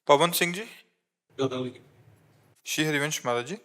पवन सिंह जी। श्री हरिवंश महाराज जी।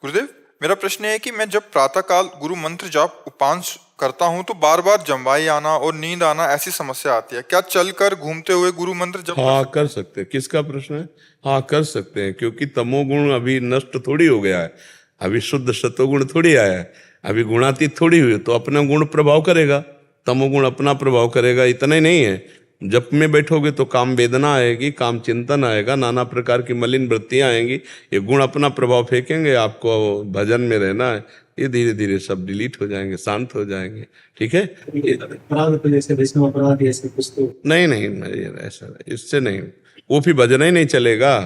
गुरुदेव, मेरा प्रश्न है कि मैं जब प्रातःकाल गुरु मंत्र जाप उपांश करता हूँ तो बार बार जम्वाई आना और नींद आना ऐसी समस्या आती है। क्या चलकर घूमते हुए गुरु मंत्र जप हाँ कर सकते हैं। किसका प्रश्न है? हाँ कर सकते हैं, क्योंकि तमोगुण अभी नष्ट थोड़ी हो गया है, अभी शुद्ध सतोगुण थोड़ी आया है, अभी गुणातीत थोड़ी हुई, तो अपना गुण प्रभाव करेगा, तमोगुण अपना प्रभाव करेगा। इतना ही नहीं है, जप में बैठोगे तो काम वेदना आएगी, काम चिंतन आएगा, नाना प्रकार की मलिन वृत्तियां आएंगी, ये गुण अपना प्रभाव फेंकेंगे। आपको भजन में रहना है, ये धीरे धीरे सब डिलीट हो जाएंगे, शांत हो जाएंगे। ठीक है? अपराध तो जैसे वैष्णव अपराध ऐसे कुछ तो नहीं नहीं नहीं, ऐसा इससे नहीं, वो फिर भजन ही नहीं चलेगा,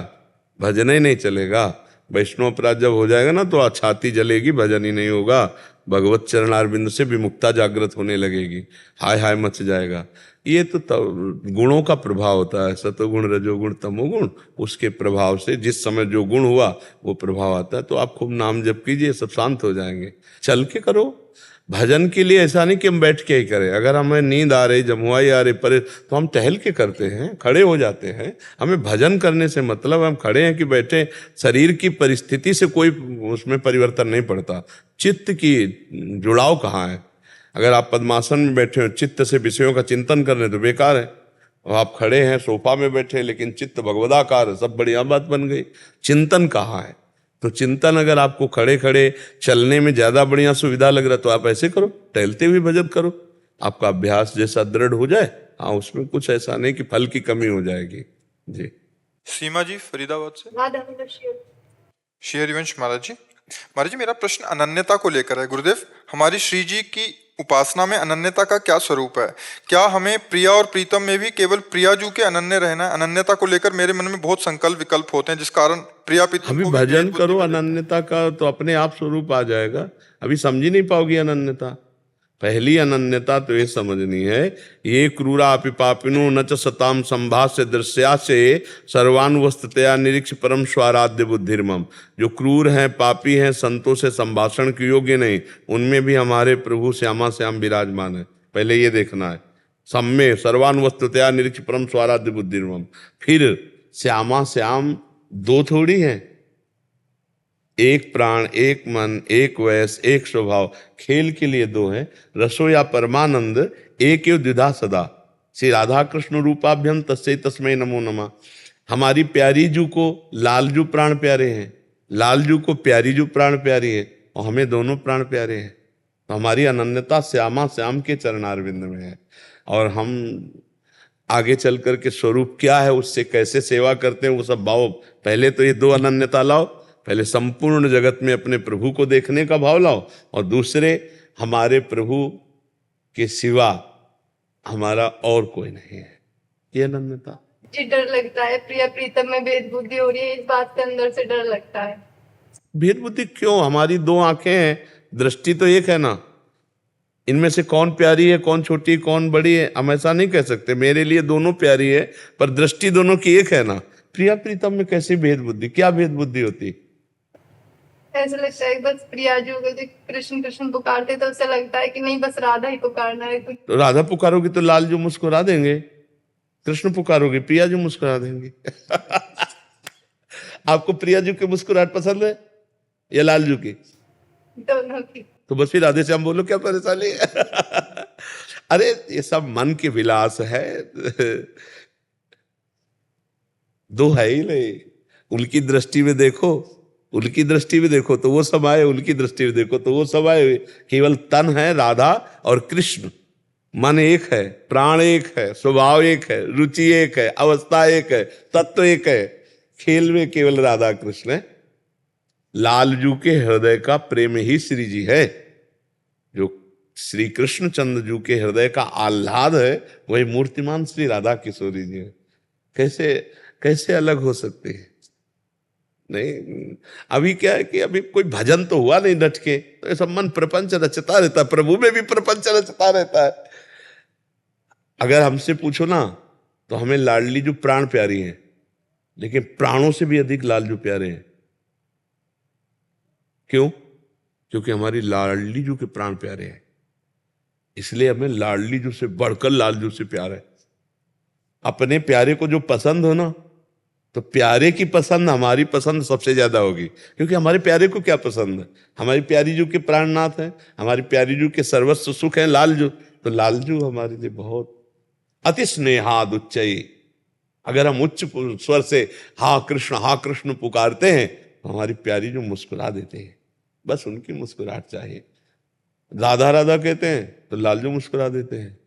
भजन ही नहीं चलेगा। वैष्णव अपराध जब हो जाएगा ना तो छाती जलेगी, भजन ही नहीं होगा, भगवत चरणारविंद से विमुक्ता जागृत होने लगेगी, हाय हाय मच जाएगा। ये तो गुणों का प्रभाव होता है, सतोगुण रजोगुण तमोगुण, उसके प्रभाव से जिस समय जो गुण हुआ वो प्रभाव आता है। तो आप खूब नाम जप कीजिए, सब शांत हो जाएंगे। चल के करो भजन के लिए, ऐसा नहीं कि हम बैठ के ही करें। अगर हमें नींद आ रही, जमुआई आ रही, पर तो हम टहल के करते हैं, खड़े हो जाते हैं। हमें भजन करने से मतलब हम खड़े हैं कि बैठे, शरीर की परिस्थिति से कोई उसमें परिवर्तन नहीं पड़ता। चित्त की जुड़ाव कहाँ है? अगर आप पद्मासन में बैठे हो, चित्त से विषयों का चिंतन कर रहे तो बेकार है। और आप खड़े हैं सोफा में बैठे, लेकिन चित्त भगवदाकार है, सब बढ़िया बात बन गई। चिंतन कहाँ है? तो चिंतन अगर आपको खड़े खड़े चलने में ज्यादा बढ़िया सुविधा लग रहा है तो आप ऐसे करो, टहलते हुए भजन करो, आपका अभ्यास जैसा दृढ़ हो जाए। हाँ, उसमें कुछ ऐसा नहीं कि फल की कमी हो जाएगी। जी। सीमा जी फरीदाबाद से। श्री हरिवंश महाराज जी। महाराज जी, मेरा प्रश्न अनन्यता को लेकर है। गुरुदेव, हमारी श्री जी की उपासना में अनन्यता का क्या स्वरूप है? क्या हमें प्रिया और प्रीतम में भी केवल प्रियाजू के अनन्य रहना है? अनन्यता को लेकर मेरे मन में बहुत संकल्प विकल्प होते हैं, जिस कारण प्रिया प्रीतम अभी को भी भजन भेद बुद्धि करो में देखते हैं। अनन्यता का, तो अपने आप स्वरूप आ जाएगा। अभी समझ ही नहीं पाओगी अनन्यता। पहली अनन्यता तो ये समझनी है, ये क्रूरापि पापिनो न च सताम संभाष्य दृश्या से सर्वानुवस्थतया निरीक्ष परम स्वाराध्य बुद्धिर्मम। जो क्रूर हैं, पापी हैं, संतों से संभाषण के योग्य नहीं, उनमें भी हमारे प्रभु श्यामा श्याम विराजमान है। पहले ये देखना है, सम्य सर्वानुवस्थतया निरीक्ष परम स्वाराध्य बुद्धिर्मम। फिर श्यामा श्याम दो थोड़ी हैं, एक प्राण, एक मन, एक वयस, एक स्वभाव। खेल के लिए दो हैं, रसो या परमानंद एक एव द्विधा सदा। श्री राधा कृष्ण रूपाभ्यम तस्यै तस्मै नमो नमः। हमारी प्यारी जू को लालजू प्राण प्यारे हैं, लालजू को प्यारी जू प्राण प्यारी है, और हमें दोनों प्राण प्यारे हैं। तो हमारी अनन्यता श्यामा श्याम के चरणारविंद में है। और हम आगे चल करके स्वरूप क्या है, उससे कैसे सेवा करते हैं, वो सब भाव। पहले तो ये दो अनन्यता लाओ, पहले संपूर्ण जगत में अपने प्रभु को देखने का भाव लाओ, और दूसरे हमारे प्रभु के सिवा हमारा और कोई नहीं है, ये अनन्यता। जी डर लगता है, प्रिया प्रीतम में भेद बुद्धि हो रही है, इस बात से अंदर से डर लगता है। भेद बुद्धि क्यों? हमारी दो आंखें हैं, दृष्टि तो एक है ना। इनमें से कौन प्यारी है, कौन छोटी, कौन बड़ी है, हम ऐसा नहीं कह सकते। मेरे लिए दोनों प्यारी है, पर दृष्टि दोनों की एक है ना। प्रिया प्रीतम में कैसी भेद बुद्धि? क्या भेद बुद्धि होती? ऐसा लगता है बस प्रिया जो कृष्ण कृष्ण पुकारते तो उससे लगता है कि नहीं बस राधा ही पुकारना है कुछ। तो राधा पुकारोगी तो लाल जो मुस्कुरा देंगे, कृष्ण पुकारोगे प्रिया जो मुस्कुरा देंगे। आपको प्रिया जी की मुस्कुराहट पसंद है या लालजू की? दोनों की। तो बस फिर राधे श्याम बोलो, क्या परेशानी है? अरे ये सब मन के विलास है, दो है ही नहीं। उनकी दृष्टि में देखो, उनकी दृष्टि में देखो तो वो सब आए, उनकी दृष्टि में देखो तो वो सब आए। केवल तन है राधा और कृष्ण, मन एक है, प्राण एक है, स्वभाव एक है, रुचि एक है, अवस्था एक है, तत्व एक है। खेल में केवल राधा कृष्ण है। लालजू के हृदय का प्रेम ही श्री जी है, जो श्री कृष्ण चंद्र जू के हृदय का आह्लाद है, वही मूर्तिमान श्री राधा किशोरी जी है। कैसे कैसे अलग हो सकते हैं? नहीं, अभी क्या है कि अभी कोई भजन तो हुआ नहीं डट के, तो ऐसा मन प्रपंच रचता रहता है, प्रभु में भी प्रपंच रचता रहता है। अगर हमसे पूछो ना तो हमें लाडली जो प्राण प्यारी है, लेकिन प्राणों से भी अधिक लालजू प्यारे हैं। क्यों? क्योंकि हमारी लाडली जू के प्राण प्यारे हैं, इसलिए हमें लाडली जू से बढ़कर लालजू से प्यार है। अपने प्यारे को जो पसंद हो ना, तो प्यारे की पसंद हमारी पसंद सबसे ज्यादा होगी, क्योंकि हमारे प्यारे को क्या पसंद है? हमारी प्यारी जू के प्राणनाथ है, हमारी प्यारी जू के सर्वस्व सुख है लालजू। तो लालजू हमारे लिए बहुत अति स्नेहाद उच्चई। अगर हम उच्च स्वर से हाँ कृष्ण पुकारते हैं तो हमारी प्यारी जो मुस्कुरा देते हैं, बस उनकी मुस्कुराहट चाहिए। राधा राधा कहते हैं तो लालजू मुस्कुरा देते हैं,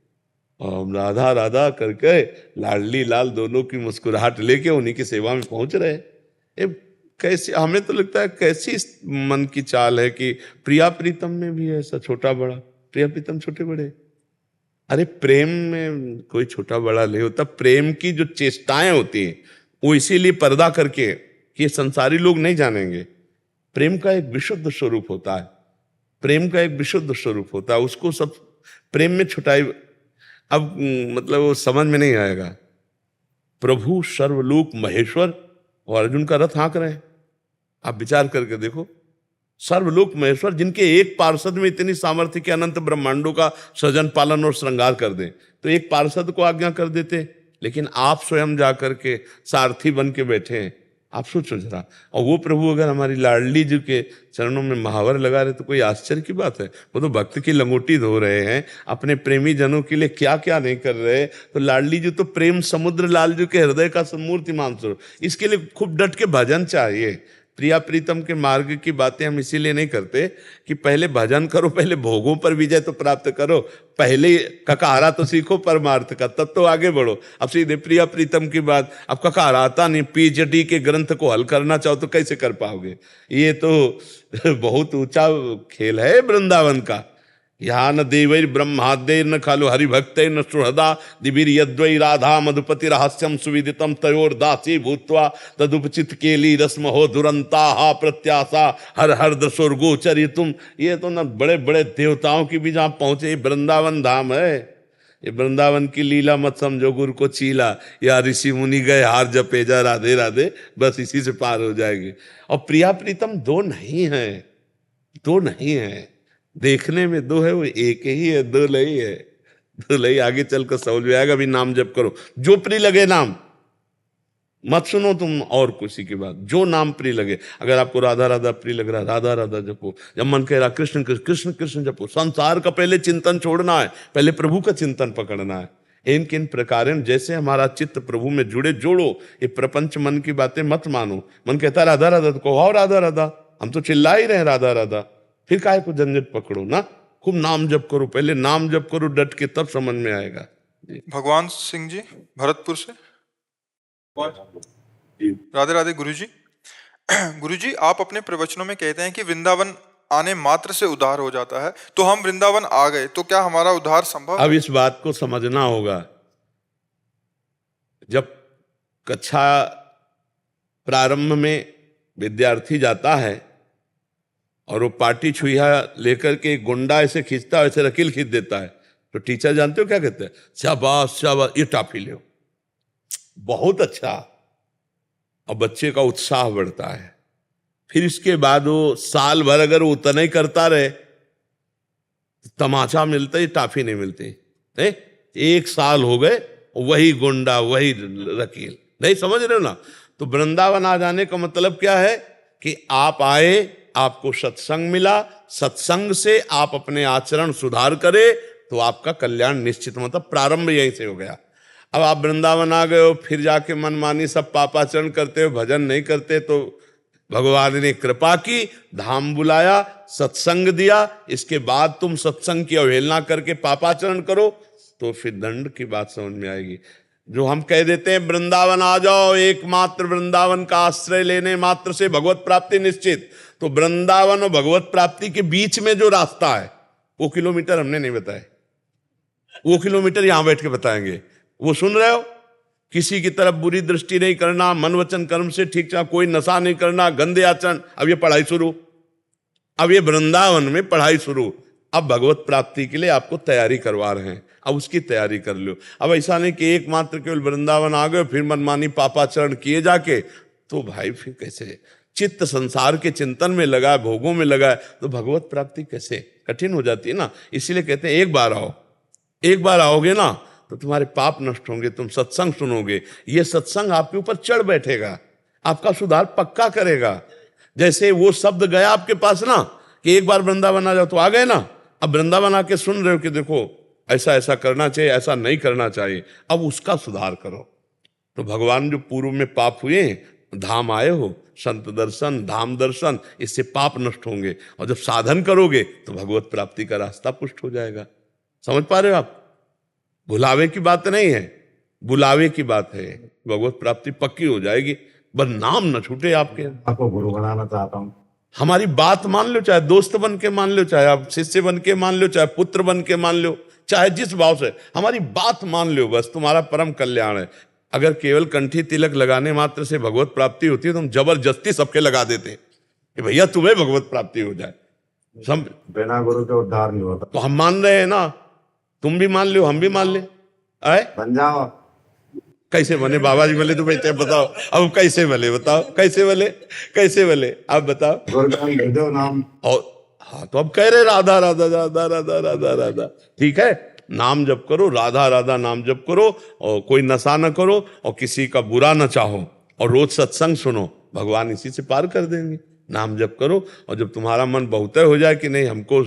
और हम राधा राधा करके लाडली लाल दोनों की मुस्कुराहट लेके उन्हीं की सेवा में पहुंच रहे। ये कैसी, हमें तो लगता है कैसी मन की चाल है कि प्रिया प्रीतम में भी ऐसा छोटा बड़ा, प्रिया प्रीतम छोटे बड़े। अरे प्रेम में कोई छोटा बड़ा नहीं होता। प्रेम की जो चेष्टाएं होती हैं वो इसीलिए पर्दा करके कि ये संसारी लोग नहीं जानेंगे। प्रेम का एक विशुद्ध स्वरूप होता है, प्रेम का एक विशुद्ध स्वरूप होता है, उसको सब प्रेम में छुटाई। अब मतलब वो समझ में नहीं आएगा। प्रभु सर्वलोक महेश्वर और अर्जुन का रथ हाँक रहे हैं। आप विचार करके देखो, सर्वलोक महेश्वर जिनके एक पार्षद में इतनी सामर्थ्य कि अनंत ब्रह्मांडों का सृजन पालन और श्रृंगार कर दें, तो एक पार्षद को आज्ञा कर देते, लेकिन आप स्वयं जाकर के सारथी बन के बैठे हैं। आप सोचो जरा, और वो प्रभु अगर हमारी लाडली जी के चरणों में महावर लगा रहे तो कोई आश्चर्य की बात है। वो तो भक्त की लंगोटी धो रहे हैं, अपने प्रेमी जनों के लिए क्या क्या नहीं कर रहे। तो लाडली जी तो प्रेम समुद्र लालजू के हृदय का मूर्तिमान स्वरूप। इसके लिए खूब डट के भजन चाहिए। प्रिया प्रीतम के मार्ग की बातें हम इसीलिए नहीं करते कि पहले भजन करो, पहले भोगों पर विजय तो प्राप्त करो, पहले ककारा तो सीखो परमार्थ का, तब तो आगे बढ़ो। अब सीधे प्रिया प्रीतम की बात, अब ककारा आता नहीं, पीएचडी के ग्रंथ को हल करना चाहो तो कैसे कर पाओगे? ये तो बहुत ऊंचा खेल है वृंदावन का। यहाँ न देवैर ब्रह्माद्यैर न खलु हरिभक्तैर न सुहृदा दिवीर यद्वै राधा मधुपति रहस्यम सुविदितम तयोर दासी भूत्वा तदुपचित केली रस्म हो दुरंता हा प्रत्याशा हर हर दशोर्गोचरी तुम। ये तो न बड़े बड़े देवताओं की भी जहाँ पहुंचे, वृंदावन धाम है। ये वृंदावन की लीला मत समझो गुरु को चीला, या ऋषि मुनि गए हार जपे जा राधे राधे, बस इसी से पार हो जाएगी। और प्रिया प्रीतम दो नहीं है, दो नहीं है, देखने में दो है, वो एक ही है, दो नहीं है। दो नहीं, आगे चलकर समझ में आएगा। अभी नाम जप करो, जो प्रिय लगे नाम, मत सुनो तुम और किसी की बात, जो नाम प्रिय लगे। अगर आपको राधा राधा प्रिय लग रहा है, राधा राधा जपो। जब मन कह रहा कृष्ण कृष्ण कृष्ण जपो। संसार का पहले चिंतन छोड़ना है, पहले प्रभु का चिंतन पकड़ना है। इन किन प्रकार जैसे हमारा चित्त प्रभु में जुड़े, जोड़ो। ये प्रपंच मन की बातें मत मानो। मन कहता है राधा राधा तो कहो राधा राधा, हम तो चिल्ला ही रहे राधा राधा, फिर काहे को झंझट पकड़ो ना। खूब नाम जप करो, पहले नाम जप करो डट के, तब समझ में आएगा। भगवान सिंह जी भरतपुर से, राधे राधे गुरुजी। गुरुजी, आप अपने प्रवचनों में कहते हैं कि वृंदावन आने मात्र से उद्धार हो जाता है, तो हम वृंदावन आ गए तो क्या हमारा उद्धार संभव? अब इस बात को समझना होगा। जब कक्षा प्रारंभ में विद्यार्थी जाता है और वो पार्टी छुईहा लेकर के गुंडा ऐसे खींचता है, ऐसे रकील खींच देता है, तो टीचर जानते हो क्या कहते हैं? शाबाश शाबाश, ये टॉफी लो, बहुत अच्छा। और बच्चे का उत्साह बढ़ता है। फिर इसके बाद वो साल भर अगर वो उतना ही करता रहे, तमाचा मिलता ही टॉफी नहीं मिलती। नहीं, एक साल हो गए वही गुंडा वही रकील, नहीं समझ रहे हो ना? तो वृंदावन आ जाने का मतलब क्या है कि आप आए, आपको सत्संग मिला, सत्संग से आप अपने आचरण सुधार करें तो आपका कल्याण निश्चित, मतलब प्रारंभ यहीं से हो गया। अब आप वृंदावन आ गए हो, फिर जाके मनमानी सब पापाचरण करते हो, भजन नहीं करते, तो भगवान ने कृपा की, धाम बुलाया, सत्संग दिया, इसके बाद तुम सत्संग की अवहेलना करके पापाचरण करो तो फिर दंड की बात समझ में आएगी। जो हम कह देते हैं वृंदावन आ जाओ, एकमात्र वृंदावन का आश्रय लेने मात्र से भगवत प्राप्ति निश्चित, तो वृंदावन और भगवत प्राप्ति के बीच में जो रास्ता है वो किलोमीटर हमने नहीं बताए, वो किलोमीटर यहां बैठ के बताएंगे। वो सुन रहे हो, किसी की तरफ बुरी दृष्टि नहीं करना, मन वचन कर्म से ठीक ठाक, कोई नशा नहीं करना, गंदे आचरण। अब ये पढ़ाई शुरू, अब ये वृंदावन में पढ़ाई शुरू। अब भगवत प्राप्ति के लिए आपको तैयारी करवा रहे हैं, अब उसकी तैयारी कर लो। अब ऐसा नहीं कि एकमात्र केवल वृंदावन आ गए फिर मनमानी पापाचरण किए जाके, तो भाई फिर कैसे? चित्त संसार के चिंतन में लगा है, भोगों में लगा है, तो भगवत प्राप्ति कैसे? कठिन हो जाती है ना। इसीलिए कहते हैं एक बार आओ, एक बार आओगे ना तो तुम्हारे पाप नष्ट होंगे, तुम सत्संग सुनोगे, ये सत्संग आपके ऊपर चढ़ बैठेगा। आपका सुधार पक्का करेगा। जैसे वो शब्द गया आपके पास ना कि एक बार वृंदावन आ जाओ, तो आ गए ना। अब वृंदावन आके सुन रहे हो कि देखो ऐसा ऐसा करना चाहिए, ऐसा नहीं करना चाहिए, अब उसका सुधार करो। तो भगवान जो पूर्व में पाप हुए, धाम आए हो, संत दर्शन, धाम दर्शन, इससे पाप नष्ट होंगे, और जब साधन करोगे तो भगवत प्राप्ति का रास्ता पुष्ट हो जाएगा। समझ पा रहे हो आप? भुलावे की बात नहीं है, बुलावे की बात है। भगवत प्राप्ति पक्की हो जाएगी, बस नाम न छूटे आपके। आपको गुरु बनाना चाहता हूँ। हमारी बात मान लो, चाहे दोस्त बन के मान लो, चाहे आप शिष्य बन के मान लो, चाहे पुत्र बन के मान लो, चाहे जिस भाव से, हमारी बात मान लो, बस तुम्हारा परम कल्याण है। अगर केवल कंठी तिलक लगाने मात्र से भगवत प्राप्ति होती है तो हम जबरदस्ती सबके लगा देते कि भैया तुम्हें भगवत प्राप्ति हो जाए। बिना गुरु के उद्धार नहीं होता। तो हम मान रहे हैं ना, तुम भी मान लो, हम भी मान ले। आए बन जाओ। कैसे बने बाबा जी? बोले तो बेटे बताओ, अब कैसे बने बताओ, कैसे बने, कैसे बने आप बताओ। गुरु का दे दो नाम। और हाँ, तो अब कह रहे राधा राधा राधा राधा राधा राधा, ठीक है, नाम जप करो, राधा राधा नाम जप करो, और कोई नशा न करो, और किसी का बुरा न चाहो, और रोज सत्संग सुनो, भगवान इसी से पार कर देंगे। नाम जप करो, और जब तुम्हारा मन बहुत हो जाए कि नहीं हमको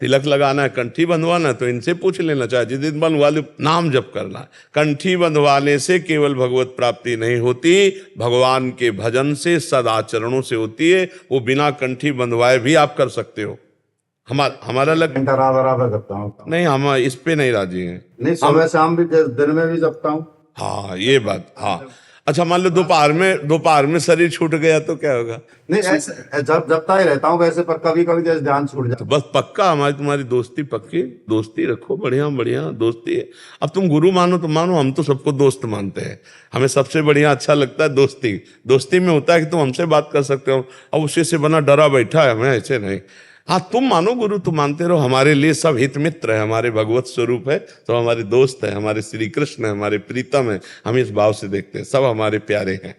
तिलक लगाना है, कंठी बंधवाना है, तो इनसे पूछ लेना, चाहे जिस दिन बंधवा लो, नाम जप करना है। कंठी बंधवाने से केवल भगवत प्राप्ति नहीं होती, भगवान के भजन से, सदाचरणों से होती है। वो बिना कंठी बंधवाए भी आप कर सकते हो। हमारा लग राधा राधा करता हूँ। नहीं, हम इस पे नहीं राजी हैं। नहीं, सुबह शाम भी, दिन में भी जपता हूँ। हाँ ये बात, हाँ। अच्छा मान लो दोपहर में शरीर छूट गया तो क्या होगा? नहीं, ऐसे जपता ही रहता हूँ वैसे, पर कभी कभी जैसे ध्यान छूट जाता। तो बस पक्का हमारी तुम्हारी दोस्ती पक्की, दोस्ती रखो, बढ़िया बढ़िया दोस्ती है। अब तुम गुरु मानो तो मानो, हम तो सबको दोस्त मानते हैं। हमें सबसे बढ़िया अच्छा लगता है दोस्ती। दोस्ती में होता है कि तुम हमसे बात कर सकते हो, अब उसी से बना डरा बैठा है, हमें ऐसे नहीं। हाँ तुम मानो गुरु, तुम मानते रहो, हमारे लिए सब हित मित्र है, हमारे भगवत स्वरूप है, तो हमारे दोस्त है, हमारे श्री कृष्ण है, हमारे प्रीतम है, हम इस भाव से देखते हैं, सब हमारे प्यारे हैं।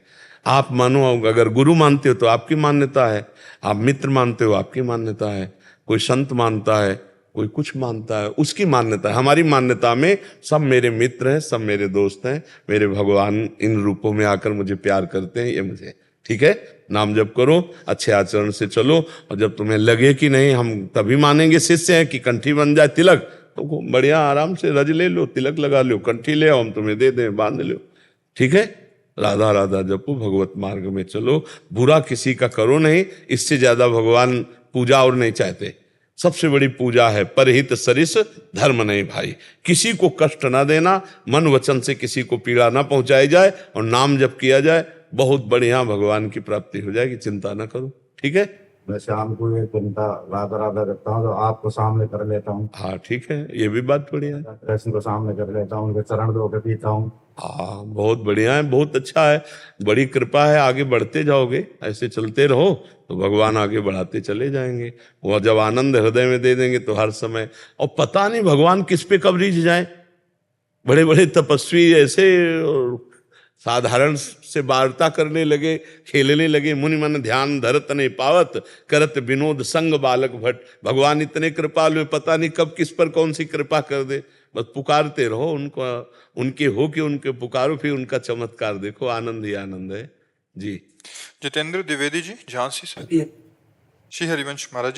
आप मानो, अगर गुरु मानते हो तो आपकी मान्यता है, आप मित्र मानते हो आपकी मान्यता है, कोई संत मानता है, कोई कुछ मानता है, उसकी मान्यता है। हमारी मान्यता में सब मेरे मित्र हैं, सब मेरे दोस्त हैं, मेरे भगवान इन रूपों में आकर मुझे प्यार करते हैं, ये मुझे ठीक है। नाम जप करो, अच्छे आचरण से चलो, और जब तुम्हें लगे कि नहीं हम तभी मानेंगे शिष्य हैं कि कंठी बन जाए तिलक, तो बढ़िया आराम से रज ले लो, तिलक लगा लो, कंठी ले आओ, हम तुम्हें दे दें, बांध लो, ठीक है। राधा राधा जपो, भगवत मार्ग में चलो, बुरा किसी का करो नहीं। इससे ज्यादा भगवान पूजा और नहीं चाहते। सबसे बड़ी पूजा है परहित सरिस धर्म नहीं भाई। किसी को कष्ट ना देना, मन वचन से किसी को पीड़ा ना पहुंचाई जाए, और नाम जप किया जाए, बहुत बढ़िया भगवान की प्राप्ति हो जाएगी, चिंता ना करो, ठीक है। मैं शाम को ये चिंता राधा राधा करता हूँ, तो आपको सामने कर लेता हूँ। हाँ ठीक है, ये भी बात बढ़िया है। कृष्ण को सामने कर लेता हूँ, उनके चरण धो के पीता हूँ। हाँ बहुत बढ़िया है, बहुत अच्छा है, बड़ी कृपा है। आगे बढ़ते जाओगे, ऐसे चलते रहो तो भगवान आगे बढ़ाते चले जाएंगे। वो जब आनंद हृदय में दे देंगे तो हर समय, और पता नहीं भगवान किस पे कब रीझ जाए। बड़े बड़े तपस्वी ऐसे साधारण से वार्ता करने लगे, खेलने लगे, मुनि मन ध्यान धरत नहीं पावत, करत विनोद संग बालक भट्ट। भगवान इतने कृपालु, पता नहीं कब किस पर कौन सी कृपा कर दे, बस पुकारते रहो उनको, उनके हो के उनके पुकारो, फिर उनका चमत्कार देखो, आनंद ही आनंद है जी। जितेंद्र द्विवेदी जी, झांसी से। श्री हरिवंश महाराज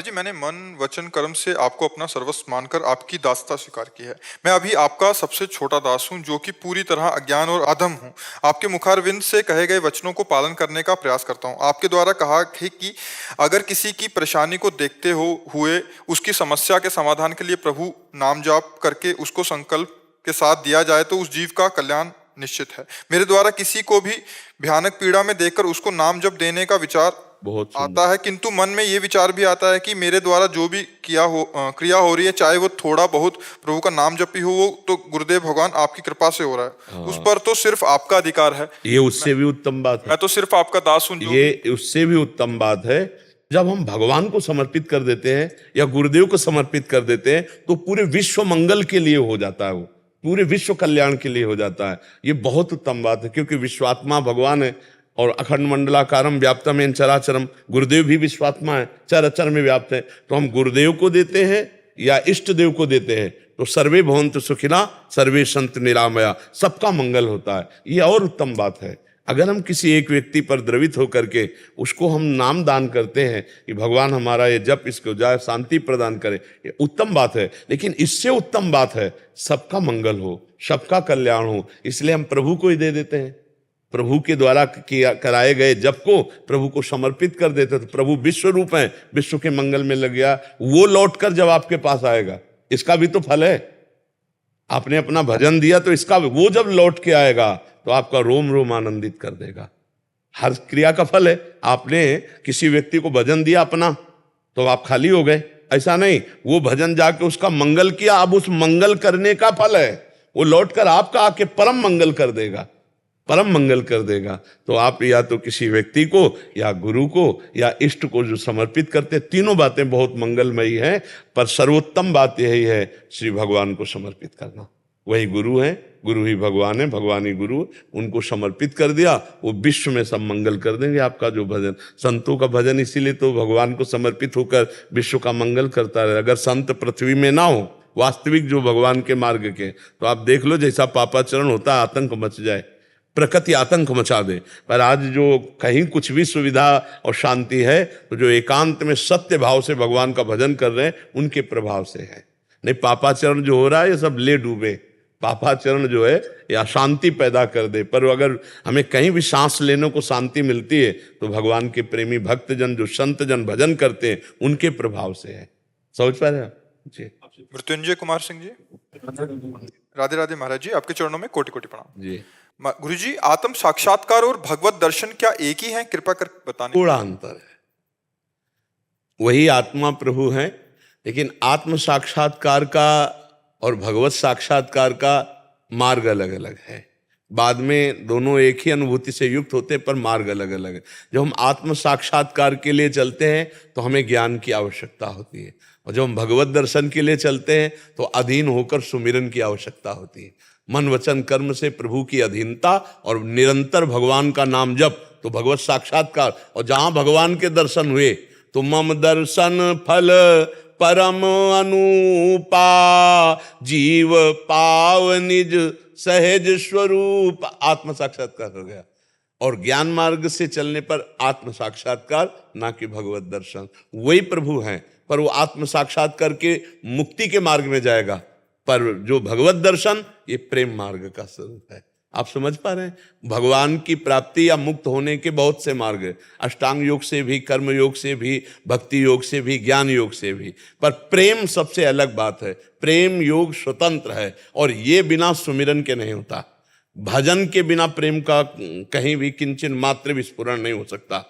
जी, मैंने मन वचन कर्म से आपको अपना सर्वस्व मानकर आपकी दासता स्वीकार की है। मैं अभी आपका सबसे छोटा दास हूँ, जो कि पूरी तरह अज्ञान और अधम हूँ। आपके मुखारविंद से कहे गए वचनों को पालन करने का प्रयास करता हूँ। आपके द्वारा कहा है कि अगर किसी की परेशानी को देखते हुए उसकी समस्या के समाधान के लिए प्रभु नाम जाप करके उसको संकल्प के साथ दिया जाए तो उस जीव का कल्याण निश्चित है। मेरे द्वारा किसी को भी भयानक पीड़ा में देखकर उसको नाम जप देने का विचार बहुत आता है, किंतु मन में ये विचार भी आता है कि मेरे द्वारा जो भी क्रिया हो रही है, चाहे वो थोड़ा बहुत प्रभु का नाम जपी हो, वो तो गुरुदेव भगवान आपकी कृपा से हो रहा है। उस पर तो सिर्फ आपका अधिकार है। ये उससे भी उत्तम बात है। मैं तो सिर्फ आपका दास हूं। ये उससे भी उत्तम बात है। जब हम भगवान को समर्पित कर देते हैं या गुरुदेव को समर्पित कर देते हैं तो पूरे विश्व मंगल के लिए हो जाता है, वो पूरे विश्व कल्याण के लिए हो जाता है। ये बहुत उत्तम बात है, क्योंकि विश्वात्मा भगवान है और अखंड मंडलाकारम व्याप्तम चराचरम, गुरुदेव भी विश्वात्मा है, चराचर में व्याप्त है। तो हम गुरुदेव को देते हैं या इष्ट देव को देते हैं तो सर्वे भवन्तु सुखिना सर्वे सन्तु निरामया, सबका मंगल होता है। ये और उत्तम बात है। अगर हम किसी एक व्यक्ति पर द्रवित होकर के उसको हम नाम दान करते हैं कि भगवान हमारा ये जप इसको जाए शांति प्रदान करे, ये उत्तम बात है। लेकिन इससे उत्तम बात है सबका मंगल हो, सबका कल्याण हो, इसलिए हम प्रभु को ही दे देते हैं। प्रभु के द्वारा किया कराए गए जप को प्रभु को समर्पित कर देते, तो प्रभु विश्व रूप हैं, विश्व के मंगल में लग गया। वो लौटकर जब आपके पास आएगा, इसका भी तो फल है। आपने अपना भजन दिया तो इसका वो जब लौट के आएगा तो आपका रोम रोम आनंदित कर देगा। हर क्रिया का फल है। आपने किसी व्यक्ति को भजन दिया अपना तो आप खाली हो गए, ऐसा नहीं। वो भजन जाके उसका मंगल किया, अब उस मंगल करने का फल है, वो लौटकर आपका आके परम मंगल कर देगा, परम मंगल कर देगा। तो आप या तो किसी व्यक्ति को या गुरु को या इष्ट को जो समर्पित करते, तीनों बातें बहुत मंगलमयी हैं, पर सर्वोत्तम बात यही है श्री भगवान को समर्पित करना। वही गुरु है, गुरु ही भगवान है, भगवान ही गुरु। उनको समर्पित कर दिया, वो विश्व में सब मंगल कर देंगे। आपका जो भजन, संतों का भजन इसीलिए तो भगवान को समर्पित होकर विश्व का मंगल करता रहे। अगर संत पृथ्वी में ना हो वास्तविक जो भगवान के मार्ग के, तो आप देख लो जैसा पापाचरण होता है, आतंक मच जाए, प्रकृति आतंक मचा दे। पर आज जो कहीं कुछ भी सुविधा और शांति है, तो जो एकांत में सत्य भाव से भगवान का भजन कर रहे हैं उनके प्रभाव से है। नहीं पापाचरण जो हो रहा है ये सब ले डूबे। पापाचरण जो है या शांति पैदा कर दे, पर अगर हमें कहीं भी सांस लेने को शांति मिलती है तो भगवान के प्रेमी भक्तजन जो संत जन भजन करते हैं उनके प्रभाव से है। समझ पा रहे हैं जी? मृत्युंजय कुमार सिंह जी, राधे राधे महाराज जी, आपके चरणों में कोटि कोटि प्रणाम जी। गुरु जी, आत्म साक्षात्कार और भगवत दर्शन क्या एक ही हैं? कृपा कर बताने। थोड़ा अंतर है। वही आत्मा प्रभु है, लेकिन आत्म साक्षात्कार का और भगवत साक्षात्कार का मार्ग अलग अलग है। बाद में दोनों एक ही अनुभूति से युक्त होते हैं, पर मार्ग अलग अलग है। जब हम आत्म साक्षात्कार के लिए चलते हैं तो हमें ज्ञान की आवश्यकता होती है, और जब हम भगवत दर्शन के लिए चलते हैं तो अधीन होकर सुमिरन की आवश्यकता होती है। मन वचन कर्म से प्रभु की अधीनता और निरंतर भगवान का नाम जप, तो भगवत साक्षात्कार। और जहां भगवान के दर्शन हुए तो मम दर्शन फल परम अनुपा, जीव पाव निज सहज स्वरूप, आत्म साक्षात्कार हो गया। और ज्ञान मार्ग से चलने पर आत्म साक्षात्कार, ना कि भगवत दर्शन। वही प्रभु हैं, पर वो आत्म साक्षात्कार के मुक्ति के मार्ग में जाएगा, पर जो भगवत दर्शन ये प्रेम मार्ग का स्वरूप है। आप समझ पा रहे हैं? भगवान की प्राप्ति या मुक्त होने के बहुत से मार्ग है, अष्टांग योग से भी, कर्म योग से भी, भक्ति योग से भी, ज्ञान योग से भी, पर प्रेम सबसे अलग बात है। प्रेम योग स्वतंत्र है और ये बिना सुमिरन के नहीं होता। भजन के बिना प्रेम का कहीं भी किंचन मात्र विस्फुरण नहीं हो सकता।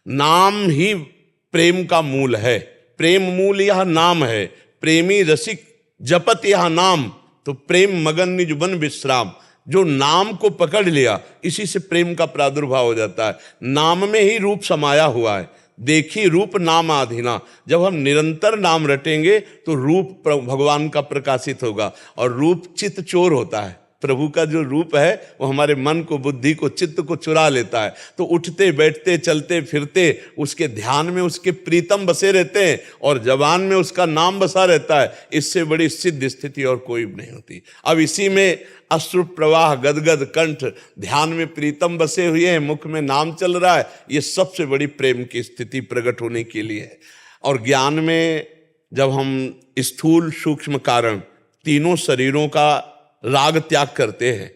नाम ही प्रेम का मूल है, प्रेम मूल यह नाम है। प्रेमी रसिक जपत यह नाम, तो प्रेम मगन निज बन विश्राम। जो नाम को पकड़ लिया, इसी से प्रेम का प्रादुर्भाव हो जाता है। नाम में ही रूप समाया हुआ है, देखी रूप नाम आधीना। जब हम निरंतर नाम रटेंगे तो रूप भगवान का प्रकाशित होगा, और रूप चित्त चोर होता है। प्रभु का जो रूप है वो हमारे मन को, बुद्धि को, चित्त को चुरा लेता है। तो उठते बैठते चलते फिरते उसके ध्यान में उसके प्रीतम बसे रहते हैं, और जबान में उसका नाम बसा रहता है। इससे बड़ी सिद्ध स्थिति और कोई नहीं होती। अब इसी में अश्रु प्रवाह, गदगद कंठ, ध्यान में प्रीतम बसे हुए हैं, मुख में नाम चल रहा है, ये सबसे बड़ी प्रेम की स्थिति प्रकट होने के लिए है। और ज्ञान में जब हम स्थूल सूक्ष्म कारण तीनों शरीरों का राग त्याग करते हैं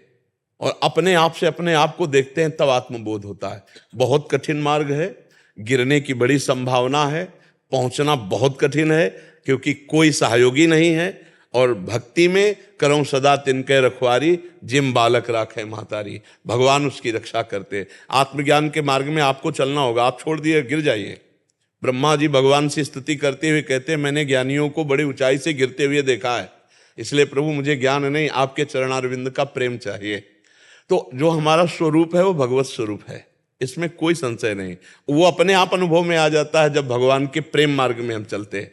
और अपने आप से अपने आप को देखते हैं, तब आत्मबोध होता है। बहुत कठिन मार्ग है, गिरने की बड़ी संभावना है, पहुंचना बहुत कठिन है, क्योंकि कोई सहयोगी नहीं है। और भक्ति में करऊं सदा तिनके रखवारी, जिम बालक राखे महतारी, भगवान उसकी रक्षा करते। आत्मज्ञान के मार्ग में आपको चलना होगा। आप छोड़ दिए गिर जाइए। ब्रह्मा जी भगवान से स्तुति करते हुए कहते हैं, मैंने ज्ञानियों को बड़ी ऊंचाई से गिरते हुए देखा है, इसलिए प्रभु मुझे ज्ञान नहीं, आपके चरणारविंद का प्रेम चाहिए। तो जो हमारा स्वरूप है वो भगवत स्वरूप है, इसमें कोई संशय नहीं। वो अपने आप अनुभव में आ जाता है जब भगवान के प्रेम मार्ग में हम चलते हैं।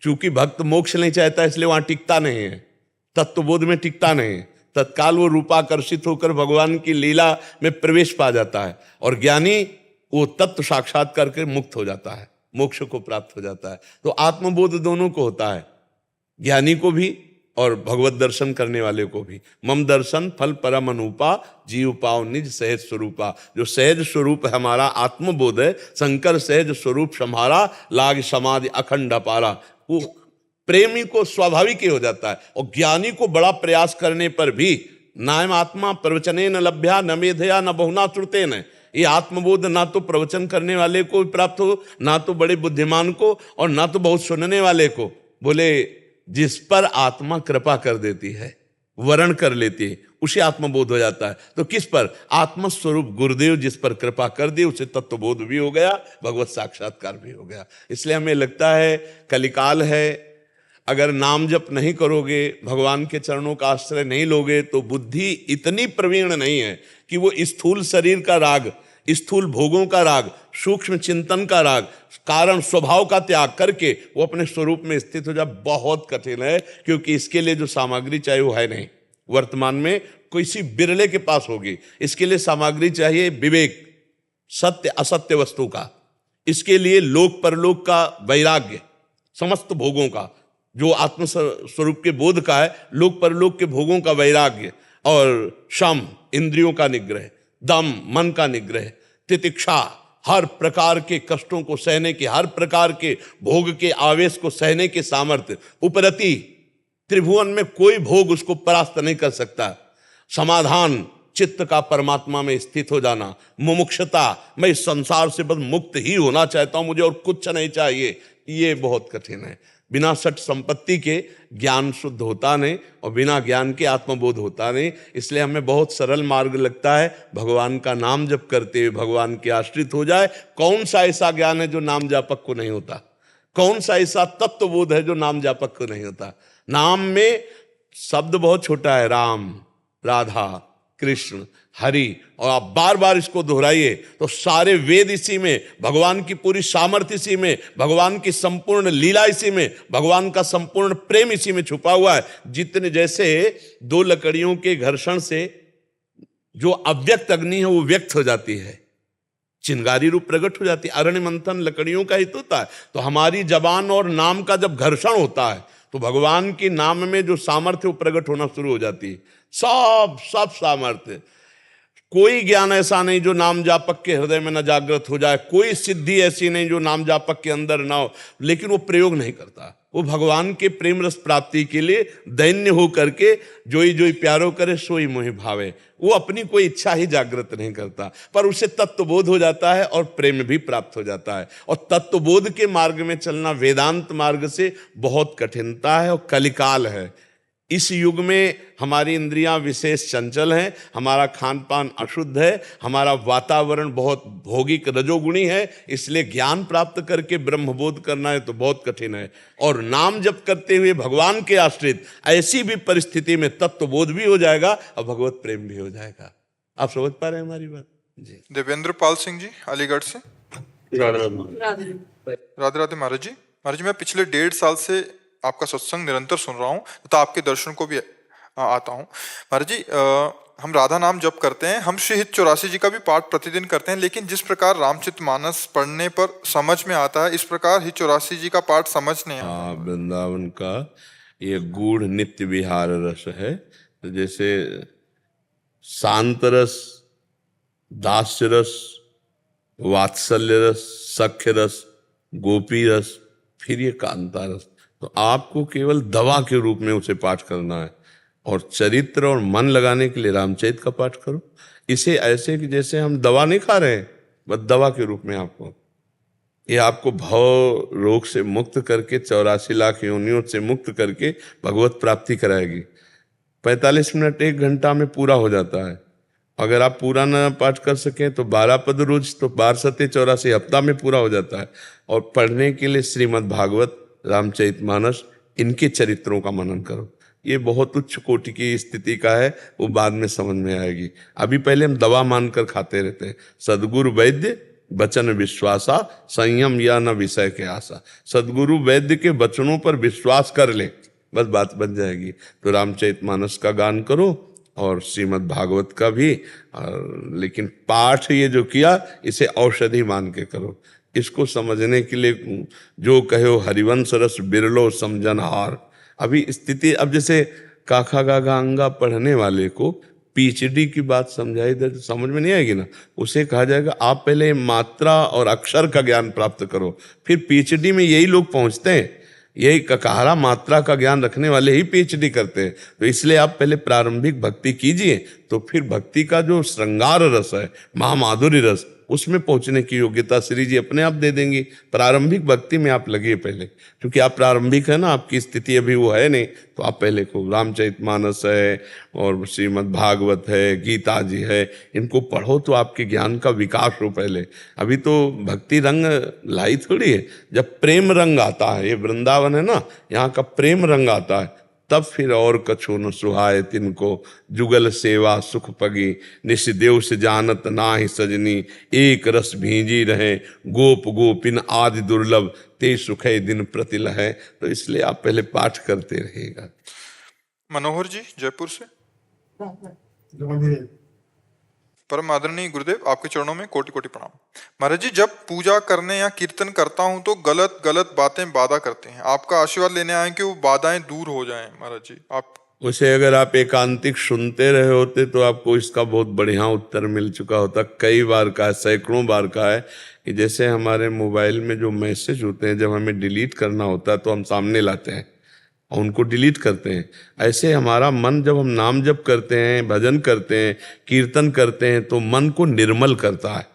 चूंकि भक्त मोक्ष नहीं चाहता, इसलिए वहां टिकता नहीं है, तत्वबोध में टिकता नहीं है। तत्काल वो रूपाकर्षित होकर भगवान की लीला में प्रवेश पा जाता है, और ज्ञानी वो तत्व साक्षात्कार करके मुक्त हो जाता है, मोक्ष को प्राप्त हो जाता है। तो आत्मबोध दोनों को होता है, ज्ञानी को भी और भगवत दर्शन करने वाले को भी। मम दर्शन फल परम अनुपा, जीव पाओ निज सहज स्वरूपा। जो सहज स्वरूप है हमारा आत्मबोध है, शंकर सहज स्वरूप सम्हारा, लाग समाधि अखंड अपारा। वो प्रेमी को स्वाभाविक ही हो जाता है। और ज्ञानी को बड़ा प्रयास करने पर भी नायम आत्मा प्रवचने न लभ्या न मेधया न बहुना श्रुते न। ये आत्मबोध ना तो प्रवचन करने वाले को प्राप्त हो, ना तो बड़े बुद्धिमान को, और ना तो बहुत सुनने वाले को। बोले जिस पर आत्मा कृपा कर देती है, वर्ण कर लेती है, उसे आत्मबोध हो जाता है। तो किस पर? आत्मस्वरूप गुरुदेव जिस पर कृपा कर दी, उसे तत्वबोध भी हो गया, भगवत साक्षात्कार भी हो गया। इसलिए हमें लगता है कलिकाल है, अगर नाम जप नहीं करोगे, भगवान के चरणों का आश्रय नहीं लोगे, तो बुद्धि इतनी प्रवीण नहीं है कि वो स्थूल शरीर का राग, स्थूल भोगों का राग, सूक्ष्म चिंतन का राग, कारण स्वभाव का त्याग करके वो अपने स्वरूप में स्थित हो जाए। बहुत कठिन है, क्योंकि इसके लिए जो सामग्री चाहिए वो है नहीं। वर्तमान में किसी बिरले के पास होगी। इसके लिए सामग्री चाहिए विवेक, सत्य असत्य वस्तु का। इसके लिए लोक परलोक का वैराग्य, समस्त भोगों का, जो आत्म स्वरूप के बोध का है, लोक परलोक के भोगों का वैराग्य, और शम इंद्रियों का निग्रह, दम मन का निग्रह, तितिक्षा हर प्रकार के कष्टों को सहने के, हर प्रकार के भोग के आवेश को सहने के सामर्थ्य, उपरति त्रिभुवन में कोई भोग उसको परास्त नहीं कर सकता, समाधान चित्त का परमात्मा में स्थित हो जाना, मुमुक्षता मैं इस संसार से बस मुक्त ही होना चाहता हूं, मुझे और कुछ नहीं चाहिए, ये बहुत कठिन है। बिना सठ संपत्ति के ज्ञान शुद्ध होता नहीं, और बिना ज्ञान के आत्मबोध होता नहीं। इसलिए हमें बहुत सरल मार्ग लगता है, भगवान का नाम जप करते हुए भगवान के आश्रित हो जाए। कौन सा ऐसा ज्ञान है जो नाम जापक को नहीं होता? कौन सा ऐसा तत्वबोध है जो नाम जापक को नहीं होता? नाम में शब्द बहुत छोटा है, राम, राधा, कृष्ण, हरि, और आप बार बार इसको दोहराइए तो सारे वेद इसी में, भगवान की पूरी सामर्थ्य इसी में, भगवान की संपूर्ण लीला इसी में, भगवान का संपूर्ण प्रेम इसी में छुपा हुआ है। जितने जैसे दो लकड़ियों के घर्षण से जो अव्यक्त अग्नि है वो व्यक्त हो जाती है, चिंगारी रूप प्रकट हो जाती है। अरण्य मंथन लकड़ियों का हित होता है। तो हमारी जबान और नाम का जब घर्षण होता है तो भगवान के नाम में जो सामर्थ्य वो प्रकट होना शुरू हो जाती है। सब सामर्थ्य, कोई ज्ञान ऐसा नहीं जो नाम जापक के हृदय में न जागृत हो जाए, कोई सिद्धि ऐसी नहीं जो नाम जापक के अंदर ना हो, लेकिन वो प्रयोग नहीं करता। वो भगवान के प्रेम रस प्राप्ति के लिए दैन्य हो करके जोई जोई प्यारो करे सोई मोहि भावे, वो अपनी कोई इच्छा ही जागृत नहीं करता, पर उसे तत्वबोध हो जाता है और प्रेम भी प्राप्त हो जाता है। और तत्वबोध के मार्ग में चलना वेदांत मार्ग से बहुत कठिनता है और कलिकाल है। इस युग में हमारी इंद्रियां विशेष चंचल हैं, हमारा खान पान अशुद्ध है, हमारा वातावरण बहुत भौगिक रजोगुणी है, इसलिए ज्ञान प्राप्त करके ब्रह्मबोध करना है तो बहुत कठिन है। और नाम जप करते हुए भगवान के आश्रित ऐसी भी परिस्थिति में तत्वबोध भी हो जाएगा और भगवत प्रेम भी हो जाएगा। आप समझ पा रहे हैं हमारी बात जी? देवेंद्र पाल सिंह जी अलीगढ़ से। राधे राधे महाराज जी। महाराज जी, मैं पिछले 1.5 साल से आपका सत्संग निरंतर सुन रहा हूँ तथा आपके दर्शन को भी आता हूँ। महाराज जी, हम राधा नाम जप करते हैं, हम श्री हित 84 जी का भी पाठ प्रतिदिन करते हैं, लेकिन जिस प्रकार रामचरितमानस पढ़ने पर समझ में आता है, इस प्रकार हित 84 जी का पाठ समझ नहीं आता। वृंदावन का ये गूढ़ नित्य विहार रस है। तो जैसे शांत रस, दास्य रस, वात्सल्य रस, सख्य रस, गोपी रस, फिर ये कांता रस, तो आपको केवल दवा के रूप में उसे पाठ करना है। और चरित्र और मन लगाने के लिए रामचरित का पाठ करो। इसे ऐसे कि जैसे हम दवा नहीं खा रहे हैं, बस दवा के रूप में आपको, ये आपको भव रोग से मुक्त करके, 84 लाख योनियों से मुक्त करके भगवत प्राप्ति कराएगी। 45 मिनट 1 घंटा में पूरा हो जाता है। अगर आप पूरा न पाठ कर सकें तो 12 पद रोज, तो 12×7=84 हफ्ता में पूरा हो जाता है। और पढ़ने के लिए श्रीमद् भागवत, रामचरितमानस, इनके चरित्रों का मनन करो। ये बहुत उच्च कोटि की स्थिति का है, वो बाद में समझ में आएगी। अभी पहले हम दवा मानकर खाते रहते हैं। सदगुरु वैद्य वचन विश्वासा, संयम या न विषय के आशा। सदगुरु वैद्य के वचनों पर विश्वास कर ले, बस बात बन जाएगी। तो रामचरितमानस का गान करो और श्रीमद् भागवत का भी। लेकिन पाठ ये जो किया, इसे औषधि मान के करो। इसको समझने के लिए जो कहो हरिवंश रस बिरलो समझनहार, अभी स्थिति, अब जैसे काखा गागा अंगा पढ़ने वाले को पीएचडी की बात समझाई दे तो समझ में नहीं आएगी ना। उसे कहा जाएगा आप पहले मात्रा और अक्षर का ज्ञान प्राप्त करो, फिर पीएचडी में यही लोग पहुंचते हैं। यही ककारा मात्रा का ज्ञान रखने वाले ही पीएचडी करते हैं। तो इसलिए आप पहले प्रारंभिक भक्ति कीजिए, तो फिर भक्ति का जो श्रृंगार रस है, महामाधुरी रस, उसमें पहुंचने की योग्यता श्री जी अपने आप दे देंगी। प्रारंभिक भक्ति में आप लगिए पहले, क्योंकि आप प्रारंभिक है ना, आपकी स्थिति अभी वो है नहीं, तो आप पहले को रामचरितमानस है और श्रीमद् भागवत है, गीता जी है, इनको पढ़ो तो आपके ज्ञान का विकास हो पहले। अभी तो भक्ति रंग लाई थोड़ी है, जब प्रेम रंग आता है, ये वृंदावन है ना, यहाँ का प्रेम रंग आता है, तब फिर और कछु न सुहाए तिनको, जुगल सेवा सुख पगी, निष्देव से जानत नाहि सजनी, एक रस भींजी रहे, गोप गोपिन आदि दुर्लभ, ते सुखे दिन प्रतिल है। तो इसलिए आप पहले पाठ करते रहिएगा। मनोहर जी जयपुर से। परम आदरणीय गुरुदेव, आपके चरणों में कोटि कोटि प्रणाम। महाराज जी, जब पूजा करने या कीर्तन करता हूं तो गलत गलत बातें बाधा करते हैं, आपका आशीर्वाद लेने आए कि वो बाधाएं दूर हो जाएं। महाराज जी, आप उसे अगर आप एकांतिक सुनते रहे होते तो आपको इसका बहुत बढ़िया उत्तर मिल चुका होता। कई बार का है, सैकड़ों बार का है, कि जैसे हमारे मोबाइल में जो मैसेज होते हैं, जब हमें डिलीट करना होता है तो हम सामने लाते हैं और उनको डिलीट करते हैं। ऐसे हमारा मन, जब हम नाम जप करते हैं, भजन करते हैं, कीर्तन करते हैं, तो मन को निर्मल करता है।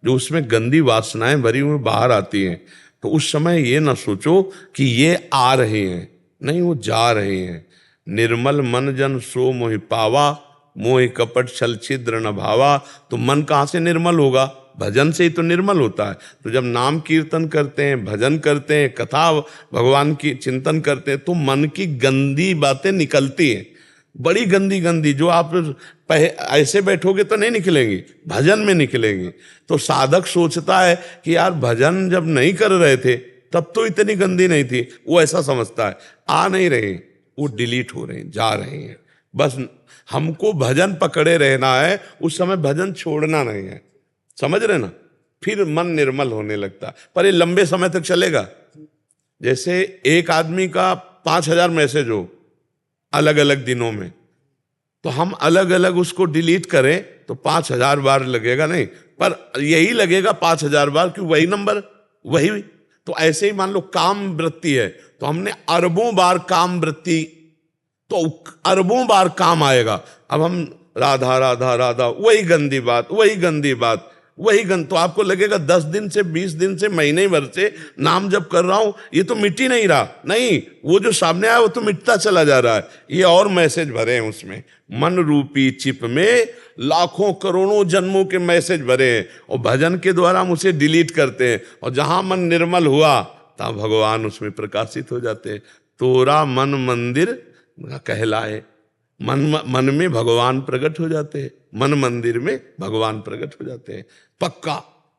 जो उसमें गंदी वासनाएं भरी हुई बाहर आती हैं, तो उस समय ये ना सोचो कि ये आ रहे हैं, नहीं, वो जा रहे हैं। निर्मल मन जन सो मोहि पावा, मोहि कपट छल छिद्र न भावा। तो मन कहाँ से निर्मल होगा? भजन से ही तो निर्मल होता है। तो जब नाम कीर्तन करते हैं, भजन करते हैं, कथा भगवान की चिंतन करते हैं, तो मन की गंदी बातें निकलती हैं, बड़ी गंदी गंदी, जो आप ऐसे बैठोगे तो नहीं निकलेंगी, भजन में निकलेंगी। तो साधक सोचता है कि यार भजन जब नहीं कर रहे थे तब तो इतनी गंदी नहीं थी, वो ऐसा समझता है। आ नहीं रहे, वो डिलीट हो रहे हैं, जा रहे हैं। बस हमको भजन पकड़े रहना है, उस समय भजन छोड़ना नहीं है, समझ रहे ना? फिर मन निर्मल होने लगता। पर ये लंबे समय तक चलेगा। जैसे एक आदमी का 5000 मैसेज हो अलग अलग दिनों में, तो हम अलग अलग उसको डिलीट करें तो 5000 बार लगेगा नहीं, पर यही लगेगा 5000 बार, कि वही नंबर वही। तो ऐसे ही मान लो काम वृत्ति है, तो हमने अरबों बार काम वृत्ति, तो अरबों बार काम आएगा। अब हम राधा राधा राधा, वही गंदी बात, वही गंदी बात, वही गंद, तो आपको लगेगा 10 दिन से, 20 दिन से, महीने भर से नाम जब कर रहा हूं, ये तो मिट ही नहीं रहा। नहीं, वो जो सामने आया वो तो मिटता चला जा रहा है। ये और मैसेज भरे हैं उसमें, मन रूपी चिप में लाखों करोड़ों जन्मों के मैसेज भरे हैं, और भजन के द्वारा हम उसे डिलीट करते हैं। और जहां मन निर्मल हुआ, तब भगवान उसमें प्रकाशित हो जाते हैं। तोरा मन मंदिर कहलाए, मन में भगवान प्रकट हो जाते हैं, मन मंदिर में भगवान प्रकट हो जाते हैं, पक्का।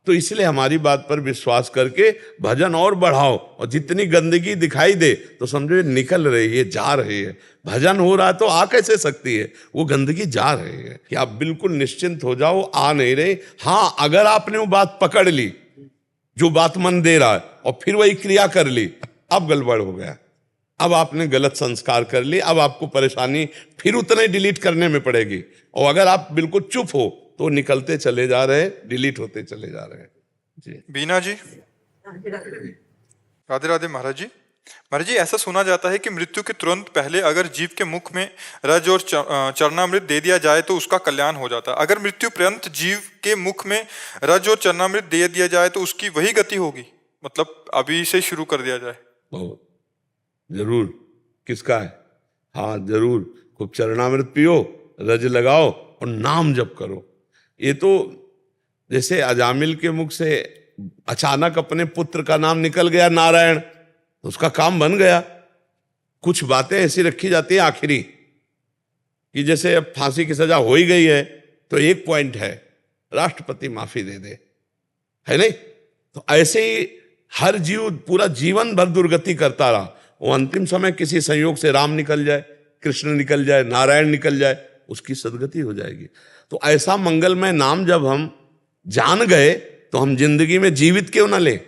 तो इसलिए हमारी बात पर विश्वास करके भजन और बढ़ाओ, और जितनी गंदगी दिखाई दे तो समझो ये निकल रही है, जा रही है। भजन हो रहा है तो आ कैसे सकती है? वो गंदगी जा रही है। कि आप बिल्कुल निश्चिंत हो जाओ, आ नहीं रहे। हाँ, अगर आपने वो बात पकड़ ली, जो बात मन दे रहा है, और फिर वही क्रिया कर ली, अब गड़बड़ हो गया, अब आपने गलत संस्कार कर लिए, अब आपको परेशानी फिर उतने डिलीट करने में पड़ेगी। और अगर आप बिल्कुल चुप हो तो निकलते चले जा रहे हैं, डिलीट होते चले जा रहे हैं। जी बीना जी, राधे राधे। महाराज जी, महाराज जी, ऐसा सुना जाता है कि मृत्यु के तुरंत पहले अगर जीव के मुख में रज और चरणामृत दे दिया जाए तो उसका कल्याण हो जाता है। अगर मृत्यु पर्यंत जीव के मुख में रज और चरणामृत दे दिया जाए तो उसकी वही गति होगी, मतलब अभी से शुरू कर दिया जाए? बहुत जरूर। किसका है? हाँ जरूर, खूब चरणामृत पियो, रज लगाओ और नाम जप करो। ये तो जैसे अजामिल के मुख से अचानक अपने पुत्र का नाम निकल गया नारायण, तो उसका काम बन गया। कुछ बातें ऐसी रखी जाती है आखिरी, कि जैसे अब फांसी की सजा हो ही गई है तो एक पॉइंट है, राष्ट्रपति माफी दे दे, है नहीं? तो ऐसे ही हर जीव पूरा जीवन भर दुर्गति करता रहा, वो अंतिम समय किसी संयोग से राम निकल जाए, कृष्ण निकल जाए, नारायण निकल जाए, उसकी सदगति हो जाएगी। तो ऐसा मंगलमय नाम जब हम जान गए तो हम जिंदगी में जीवित क्यों ना ले?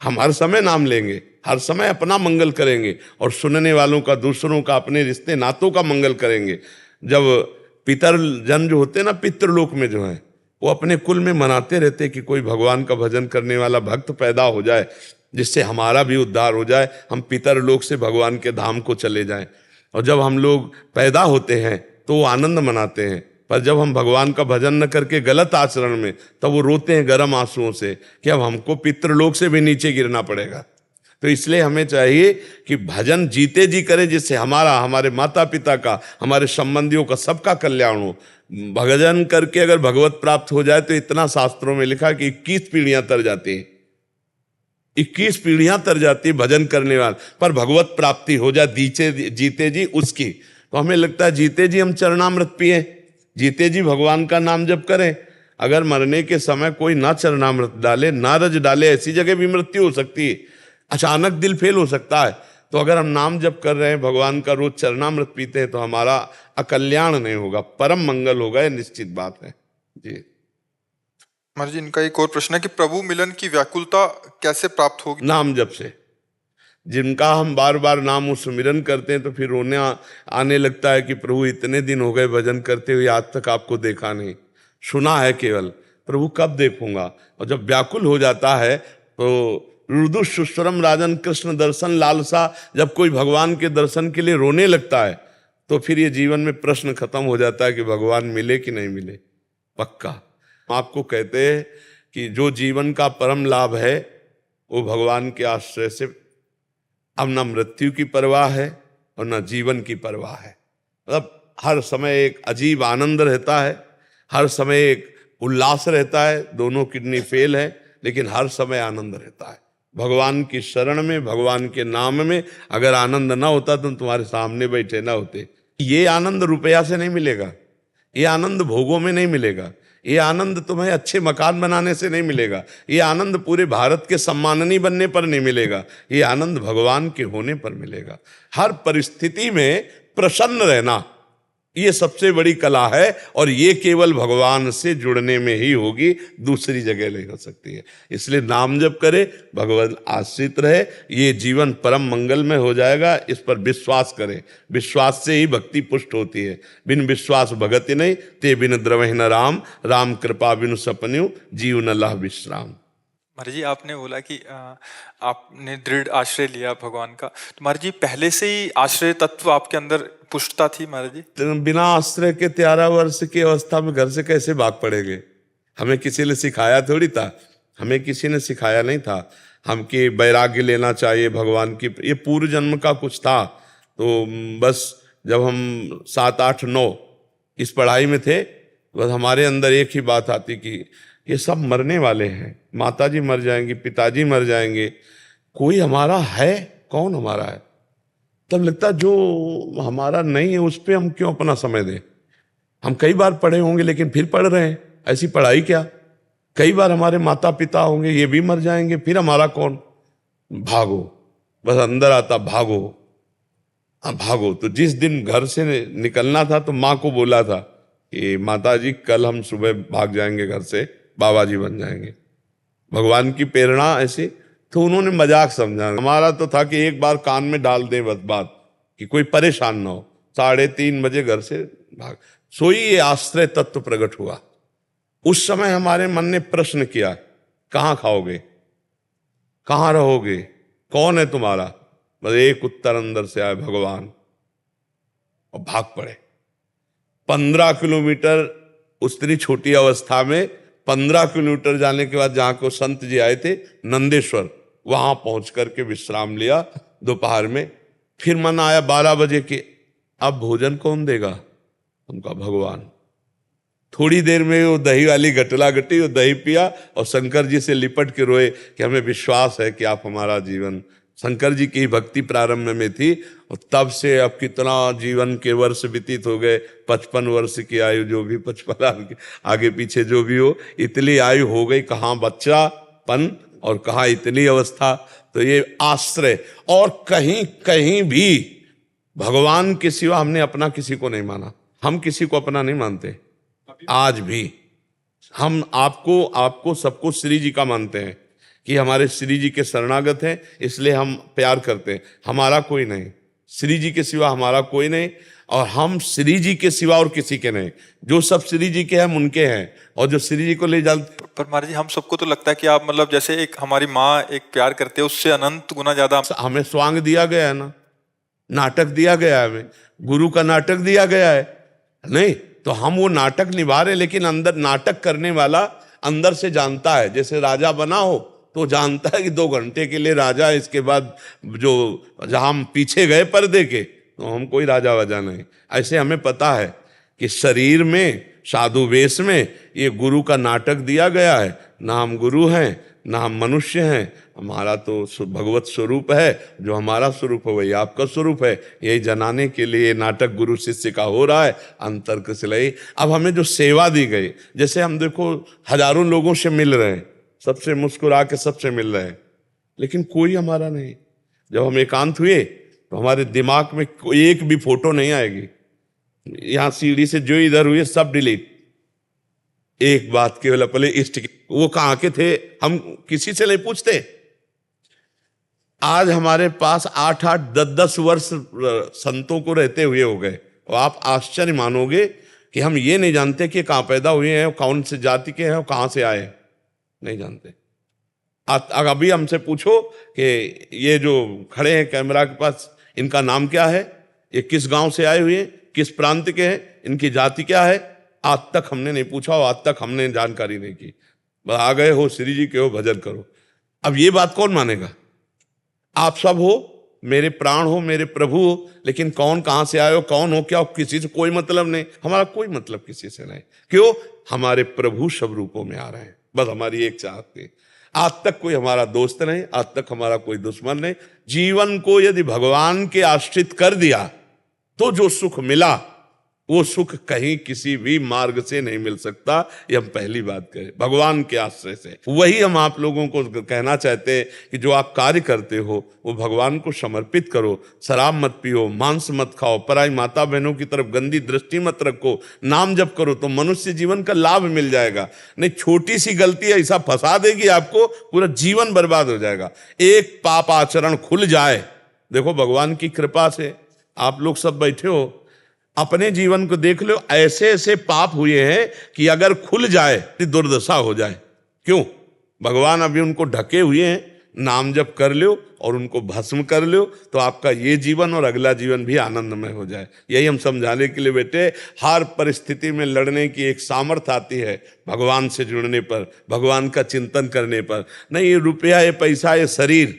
हम हर समय नाम लेंगे, हर समय अपना मंगल करेंगे और सुनने वालों का, दूसरों का, अपने रिश्ते नातों का मंगल करेंगे। जब पितर जन जो होते हैं ना, पितृलोक में जो है, वो अपने कुल में मनाते रहते कि कोई भगवान का भजन करने वाला भक्त पैदा हो जाए, जिससे हमारा भी उद्धार हो जाए, हम पितरलोक से भगवान के धाम को चले जाएं। और जब हम लोग पैदा होते हैं तो वो आनंद मनाते हैं, पर जब हम भगवान का भजन न करके गलत आचरण में, तब वो रोते हैं गर्म आंसुओं से कि अब हमको पितृलोक से भी नीचे गिरना पड़ेगा। तो इसलिए हमें चाहिए कि भजन जीते जी करें, जिससे हमारा, हमारे माता पिता का, हमारे संबंधियों का, सबका कल्याण हो। भजन करके अगर भगवत प्राप्त हो जाए तो इतना शास्त्रों में लिखा कि 21 पीढ़ियां तर जाती हैं, 21 पीढ़ियां तर जाती है भजन करने वाले, पर भगवत प्राप्ति हो जाए जीते जी उसकी। तो हमें लगता है जीते जी हम चरणामृत पिए, जीते जी भगवान का नाम जप करें। अगर मरने के समय कोई ना चरणामृत डाले, ना रज डाले, ऐसी जगह भी मृत्यु हो सकती है, अचानक दिल फेल हो सकता है। तो अगर हम नाम जप कर रहे हैं, भगवान का रोज चरणामृत पीते हैं, तो हमारा अकल्याण नहीं होगा, परम मंगल होगा, ये निश्चित बात है जी। महाराज जी, इनका एक और प्रश्न है कि प्रभु मिलन की व्याकुलता कैसे प्राप्त होगी? नाम जप से। जिनका हम बार बार नाम सुमिरन करते हैं तो फिर रोने आने लगता है कि प्रभु इतने दिन हो गए भजन करते हुए, आज तक आपको देखा नहीं, सुना है केवल, प्रभु कब देखूंगा। और जब व्याकुल हो जाता है तो रुदु सुस्वरम राजन कृष्ण दर्शन लालसा, जब कोई भगवान के दर्शन के लिए रोने लगता है तो फिर ये जीवन में प्रश्न खत्म हो जाता है कि भगवान मिले कि नहीं मिले। पक्का आपको कहते हैं कि जो जीवन का परम लाभ है वो भगवान के आश्रय से अब न मृत्यु की परवाह है और न जीवन की परवाह है। मतलब हर समय एक अजीब आनंद रहता है, हर समय एक उल्लास रहता है, दोनों किडनी फेल है लेकिन हर समय आनंद रहता है। भगवान की शरण में, भगवान के नाम में अगर आनंद ना होता तो तुम्हारे सामने बैठे ना होते। ये आनंद रुपया से नहीं मिलेगा, ये आनंद भोगों में नहीं मिलेगा, ये आनंद तुम्हें अच्छे मकान बनाने से नहीं मिलेगा, ये आनंद पूरे भारत के सम्माननीय बनने पर नहीं मिलेगा, ये आनंद भगवान के होने पर मिलेगा। हर परिस्थिति में प्रसन्न रहना, ये सबसे बड़ी कला है और ये केवल भगवान से जुड़ने में ही होगी, दूसरी जगह नहीं हो सकती है। इसलिए नाम जप करे, भगवान आश्रित रहे, ये जीवन परम मंगल में हो जाएगा। इस पर विश्वास करें, विश्वास से ही भक्ति पुष्ट होती है। बिन विश्वास भगति नहीं, ते बिन द्रवहि न राम, राम कृपा बिनु सपन्यु, जीव न लह विश्राम। महाराज जी, आपने बोला कि आपने दृढ़ आश्रय लिया भगवान का, तो महाराज जी पहले से ही आश्रय तत्व आपके अंदर पुष्टता थी? महाराज जी बिना आश्रय के 13 वर्ष की अवस्था में घर से कैसे भाग पड़ेंगे? हमें किसी ने सिखाया थोड़ी था, हमें किसी ने सिखाया नहीं था हम कि वैराग्य लेना चाहिए भगवान की, ये पूर्व जन्म का कुछ था। तो बस जब हम 7, 8, 9 इस पढ़ाई में थे, बस हमारे अंदर एक ही बात आती कि ये सब मरने वाले हैं, माताजी मर जाएंगी, पिताजी मर जाएंगे, कोई हमारा है? कौन हमारा है? तब लगता जो हमारा नहीं है उस पर हम क्यों अपना समय दें। हम कई बार पढ़े होंगे लेकिन फिर पढ़ रहे हैं, ऐसी पढ़ाई क्या। कई बार हमारे माता पिता होंगे, ये भी मर जाएंगे, फिर हमारा कौन। भागो, बस अंदर आता भागो, भागो। तो जिस दिन घर से निकलना था तो माँ को बोला था कि माता जी कल हम सुबह भाग जाएंगे घर से, बाबा जी बन जाएंगे। भगवान की प्रेरणा ऐसी, तो उन्होंने मजाक समझा। हमारा तो था कि एक बार कान में डाल दें बस बात, कि कोई परेशान ना हो। 3:30 बजे घर से भाग, सोई ये आश्रय तत्व प्रकट हुआ। उस समय हमारे मन ने प्रश्न किया, कहाँ खाओगे, कहाँ रहोगे, कौन है तुम्हारा? बस एक उत्तर अंदर से आया, भगवान, और भाग पड़े। 15 किलोमीटर उतनी छोटी अवस्था में 15 किलोमीटर जाने के बाद जहाँ को संत जी आए थे नंदेश्वर, वहां पहुंच करके विश्राम लिया दोपहर में। फिर मन आया 12 बजे के, अब भोजन कौन देगा? उनका भगवान। थोड़ी देर में वो दही वाली गटला गटी, वो दही पिया और शंकर जी से लिपट के रोए कि हमें विश्वास है कि आप हमारा जीवन। शंकर जी की भक्ति प्रारंभ में थी और तब से अब कितना जीवन के वर्ष व्यतीत हो गए, 55 वर्ष की आयु, जो भी 55 आगे पीछे जो भी हो, इतनी आयु हो गई, कहाँ बच्चापन और कहाँ इतनी अवस्था। तो ये आश्रय, और कहीं कहीं भी भगवान के सिवा हमने अपना किसी को नहीं माना। हम किसी को अपना नहीं मानते आज भी। हम आपको सबको श्री जी का मानते हैं, कि हमारे श्री जी के शरणागत हैं इसलिए हम प्यार करते हैं। हमारा कोई नहीं, श्री जी के सिवा हमारा कोई नहीं, और हम श्री जी के सिवा और किसी के नहीं। जो सब श्री जी के हैं हम उनके हैं, और जो श्री जी को ले जाते। पर महाराज जी हम सबको तो लगता है कि आप मतलब जैसे एक हमारी माँ एक प्यार करते हैं उससे अनंत गुना ज्यादा हमें स्वांग दिया गया है ना, नाटक दिया गया है, हमें गुरु का नाटक दिया गया है, नहीं तो हम वो नाटक निभा रहे, लेकिन अंदर नाटक करने वाला अंदर से जानता है। जैसे राजा बना हो तो जानता है कि 2 घंटे के लिए राजा, इसके बाद जो जहां हम पीछे गए पर्दे के तो हम कोई राजा वाजा नहीं। ऐसे हमें पता है कि शरीर में साधु वेश में ये गुरु का नाटक दिया गया है। ना हम गुरु हैं ना हम मनुष्य हैं, हमारा तो भगवत स्वरूप है, जो हमारा स्वरूप है वही आपका स्वरूप है। यही जनाने के लिए नाटक गुरु शिष्य का हो रहा है, अंतर के सिलाई। अब हमें जो सेवा दी गई, जैसे हम देखो हजारों लोगों से मिल रहे हैं, सबसे मुस्कुरा के सबसे मिल रहे हैं, लेकिन कोई हमारा नहीं। जब हम एकांत हुए तो हमारे दिमाग में एक भी फोटो नहीं आएगी। यहाँ सीढ़ी से जो इधर हुए सब डिलीट। एक बात केवल पहले इष्ट की, वो कहाँ के थे हम किसी से नहीं पूछते। आज हमारे पास 8-8, 10-10 वर्ष संतों को रहते हुए हो गए, और आप आश्चर्य मानोगे कि हम ये नहीं जानते कि कहाँ पैदा हुए हैं, कौन से जाति के हैं और कहाँ से आए, नहीं जानते। अभी हमसे पूछो कि ये जो खड़े हैं कैमरा के पास, इनका नाम क्या है, ये किस गांव से आए हुए हैं, किस प्रांत के हैं, इनकी जाति क्या है, आज तक हमने नहीं पूछा और आज तक हमने जानकारी नहीं की। बस आ गए हो श्री जी के हो, भजन करो। अब ये बात कौन मानेगा? आप सब हो, मेरे प्राण हो, मेरे प्रभु हो, लेकिन कौन कहां से आए हो, कौन हो, क्या हो, किसी से कोई मतलब नहीं। हमारा कोई मतलब किसी से नहीं। क्यों? हमारे प्रभु सब रूपों में आ रहे हैं। बस हमारी एक चाहत थी। आज तक कोई हमारा दोस्त नहीं, आज तक हमारा कोई दुश्मन नहीं। जीवन को यदि भगवान के आश्रित कर दिया तो जो सुख मिला वो सुख कहीं किसी भी मार्ग से नहीं मिल सकता। ये हम पहली बात करें, भगवान के आश्रय से। वही हम आप लोगों को कहना चाहते हैं कि जो आप कार्य करते हो वो भगवान को समर्पित करो। शराब मत पियो, मांस मत खाओ, पराई माता बहनों की तरफ गंदी दृष्टि मत रखो, नाम जप करो तो मनुष्य जीवन का लाभ मिल जाएगा। नहीं, छोटी सी गलती ऐसा फंसा देगी आपको, पूरा जीवन बर्बाद हो जाएगा। एक पाप आचरण खुल जाए, देखो भगवान की कृपा से आप लोग सब बैठे हो, अपने जीवन को देख लो, ऐसे ऐसे पाप हुए हैं कि अगर खुल जाए तो दुर्दशा हो जाए। क्यों? भगवान अभी उनको ढके हुए हैं। नाम जप कर लो और उनको भस्म कर लो तो आपका ये जीवन और अगला जीवन भी आनंदमय हो जाए। यही हम समझाने के लिए बेटे, हर परिस्थिति में लड़ने की एक सामर्थ्य आती है भगवान से जुड़ने पर, भगवान का चिंतन करने पर। नहीं, ये रुपया, ये पैसा, ये शरीर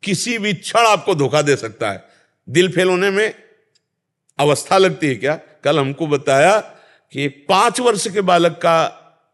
किसी भी क्षण आपको धोखा दे सकता है। दिल फेल होने में अवस्था लगती है क्या? कल हमको बताया कि एक 5 वर्ष के बालक का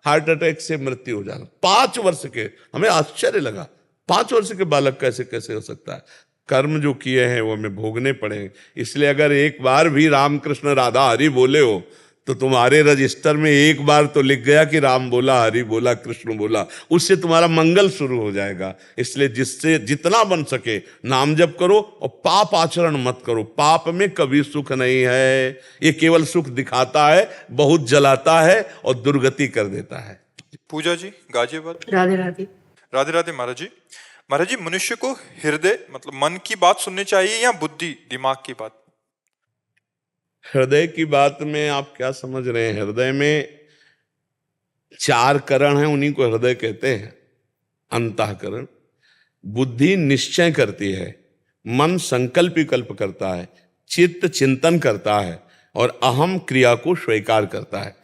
हार्ट अटैक से मृत्यु हो जाना। 5 वर्ष के, हमें आश्चर्य लगा, 5 वर्ष के बालक कैसे कैसे हो सकता है? कर्म जो किए हैं वो हमें भोगने पड़े। इसलिए अगर एक बार भी रामकृष्ण राधा हरि बोले हो तो तुम्हारे रजिस्टर में एक बार तो लिख गया कि राम बोला, हरि बोला, कृष्ण बोला, उससे तुम्हारा मंगल शुरू हो जाएगा। इसलिए जिससे जितना बन सके नाम जप करो और पाप आचरण मत करो। पाप में कभी सुख नहीं है, ये केवल सुख दिखाता है, बहुत जलाता है और दुर्गति कर देता है। पूजा जी गाजियाबाद। राधे राधे। राधे राधे महाराज जी। महाराज जी, मनुष्य को हृदय मतलब मन की बात सुननी चाहिए या बुद्धि दिमाग की बात? हृदय की बात में आप क्या समझ रहे हैं? हृदय में 4 करण हैं, उन्हीं को हृदय कहते हैं। अंतःकरण, बुद्धि निश्चय करती है, मन संकल्प विकल्प करता है, चित्त चिंतन करता है और अहम क्रिया को स्वीकार करता है।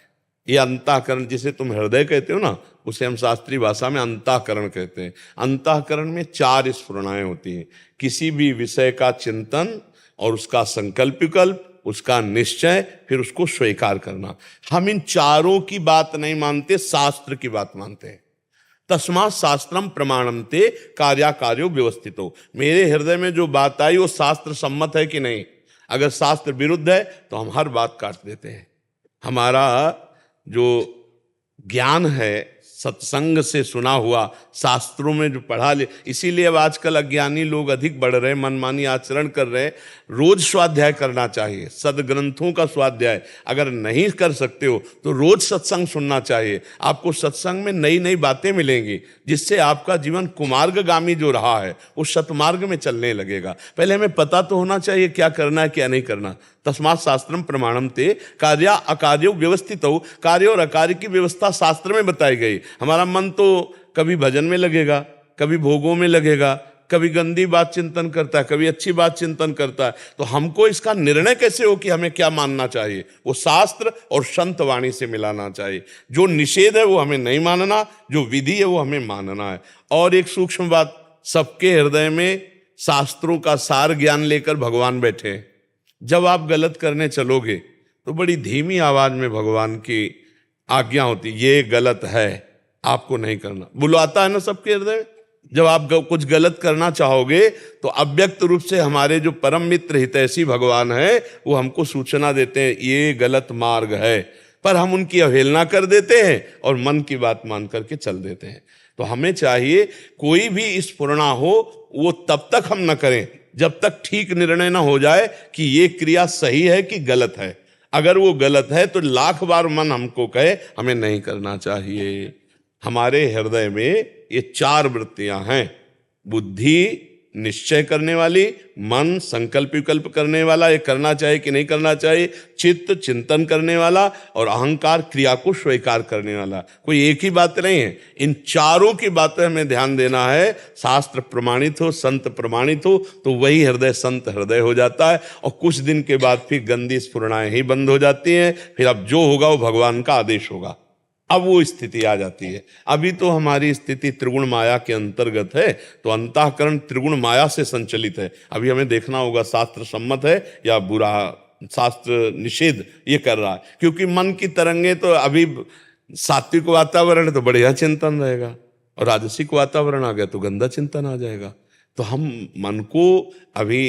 ये अंतःकरण जिसे तुम हृदय कहते हो ना, उसे हम शास्त्रीय भाषा में अंतःकरण कहते हैं। अंतःकरण में 4 स्फुरणाएं होती हैं। किसी भी विषय का चिंतन और उसका संकल्प विकल्प, उसका निश्चय, फिर उसको स्वीकार करना। हम इन 4 की बात नहीं मानते, शास्त्र की बात मानते हैं। तस्मात् शास्त्रम प्रमाणन्ते कार्याकार्यो व्यवस्थितो। मेरे हृदय में जो बात आई वो शास्त्र सम्मत है कि नहीं? अगर शास्त्र विरुद्ध है तो हम हर बात काट देते हैं। हमारा जो ज्ञान है सत्संग से सुना हुआ, शास्त्रों में जो पढ़ा ले। इसीलिए अब आजकल अज्ञानी लोग अधिक बढ़ रहे हैं, मनमानी आचरण कर रहे हैं। रोज स्वाध्याय करना चाहिए, सदग्रंथों का स्वाध्याय। अगर नहीं कर सकते हो तो रोज सत्संग सुनना चाहिए। आपको सत्संग में नई नई बातें मिलेंगी, जिससे आपका जीवन कुमार्गगामी जो रहा है वो सतमार्ग में चलने लगेगा। पहले हमें पता तो होना चाहिए क्या करना है क्या नहीं करना। तस्मात् शास्त्रम प्रमाणम ते कार्या अकार्यो व्यवस्थित हो। कार्य और अकार्य की व्यवस्था शास्त्र में बताई गई। हमारा मन तो कभी भजन में लगेगा, कभी भोगों में लगेगा, कभी गंदी बात चिंतन करता है, कभी अच्छी बात चिंतन करता है। तो हमको इसका निर्णय कैसे हो कि हमें क्या मानना चाहिए? वो शास्त्र और संत वाणी से मिलाना चाहिए। जो निषेध है वो हमें नहीं मानना, जो विधि है वो हमें मानना है। और एक सूक्ष्म बात, सबके हृदय में शास्त्रों का सार ज्ञान लेकर भगवान बैठे हैं। जब आप गलत करने चलोगे तो बड़ी धीमी आवाज में भगवान की आज्ञा होती, ये गलत है, आपको नहीं करना। बुलाता है ना सबके हृदय में। जब आप कुछ गलत करना चाहोगे तो अव्यक्त रूप से हमारे जो परम मित्र हितैषी भगवान है वो हमको सूचना देते हैं, ये गलत मार्ग है। पर हम उनकी अवहेलना कर देते हैं और मन की बात मान करके चल देते हैं। तो हमें चाहिए कोई भी स्फुरणा हो वो तब तक हम न करें जब तक ठीक निर्णय ना हो जाए कि ये क्रिया सही है कि गलत है। अगर वो गलत है तो लाख बार मन हमको कहे हमें नहीं करना चाहिए। हमारे हृदय में ये 4 वृत्तियां हैं, बुद्धि निश्चय करने वाली, मन संकल्प विकल्प करने वाला, ये करना चाहिए कि नहीं करना चाहिए, चित्त चिंतन करने वाला, और अहंकार क्रिया को स्वीकार करने वाला। कोई एक ही बात नहीं है, इन चारों की बातें हमें ध्यान देना है। शास्त्र प्रमाणित हो, संत प्रमाणित हो तो वही हृदय संत हृदय हो जाता है। और कुछ दिन के बाद फिर गंदी स्फुरणाएं ही बंद हो जाती हैं। फिर अब जो होगा वो भगवान का आदेश होगा। अब वो स्थिति आ जाती है। अभी तो हमारी स्थिति त्रिगुण माया के अंतर्गत है, तो अंतःकरण त्रिगुण माया से संचलित है। अभी हमें देखना होगा शास्त्र सम्मत है या बुरा, शास्त्र निषेध ये कर रहा है। क्योंकि मन की तरंगे तो अभी सात्विक वातावरण है तो बढ़िया चिंतन रहेगा, और राजसिक वातावरण आ गया तो गंदा चिंतन आ जाएगा। तो हम मन को अभी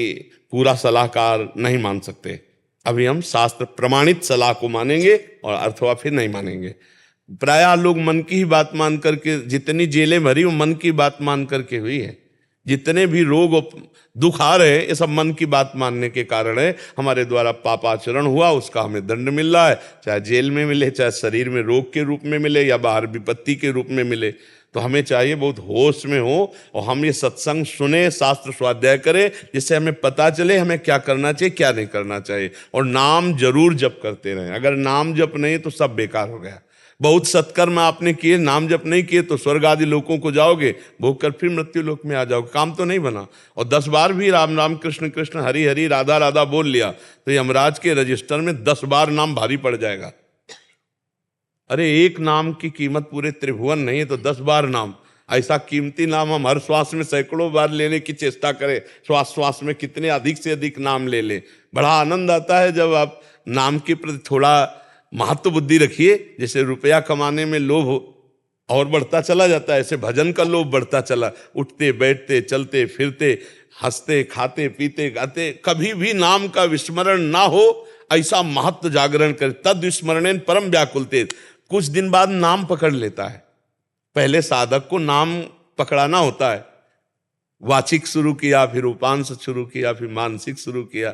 पूरा सलाहकार नहीं मान सकते। अभी हम शास्त्र प्रमाणित सलाह को मानेंगे और अथवा फिर नहीं मानेंगे। प्रायः लोग मन की ही बात मान करके, जितनी जेलें भरी वो मन की बात मान करके हुई है। जितने भी रोग दुख आ रहे हैं ये सब मन की बात मानने के कारण है। हमारे द्वारा पापाचरण हुआ, उसका हमें दंड मिल रहा है, चाहे जेल में मिले, चाहे शरीर में रोग के रूप में मिले, या बाहर विपत्ति के रूप में मिले। तो हमें चाहिए बहुत होश में हो और हम ये सत्संग सुने, शास्त्र स्वाध्याय करें, जिससे हमें पता चले हमें क्या करना चाहिए क्या नहीं करना चाहिए। और नाम जरूर जप करते रहें। अगर नाम जप नहीं तो सब बेकार हो गया। बहुत सत्कर्म आपने किए, नाम जप नहीं किए तो स्वर्ग आदि लोकों को जाओगे, भोग कर फिर मृत्यु लोक में आ जाओगे, काम तो नहीं बना। और 10 बार भी राम राम कृष्ण कृष्ण हरि हरि राधा राधा बोल लिया तो यमराज के रजिस्टर में 10 बार नाम भारी पड़ जाएगा। अरे एक नाम की कीमत पूरे त्रिभुवन नहीं है तो 10 बार नाम, ऐसा कीमती नाम हम हर श्वास में सैकड़ों बार लेने की चेष्टा करें। श्वास श्वास में कितने अधिक से अधिक नाम ले लें। बड़ा आनंद आता है जब आप नाम के प्रति थोड़ा महत्व बुद्धि रखिए। जैसे रुपया कमाने में लोभ और बढ़ता चला जाता है, ऐसे भजन का लोभ बढ़ता चला। उठते बैठते चलते फिरते हंसते खाते पीते गाते कभी भी नाम का विस्मरण ना हो, ऐसा महत्व जागरण कर। तद विस्मरणेन परम व्याकुलते। कुछ दिन बाद नाम पकड़ लेता है। पहले साधक को नाम पकड़ाना होता है। वाचिक शुरू किया, फिर उपांश शुरू किया, फिर मानसिक शुरू किया।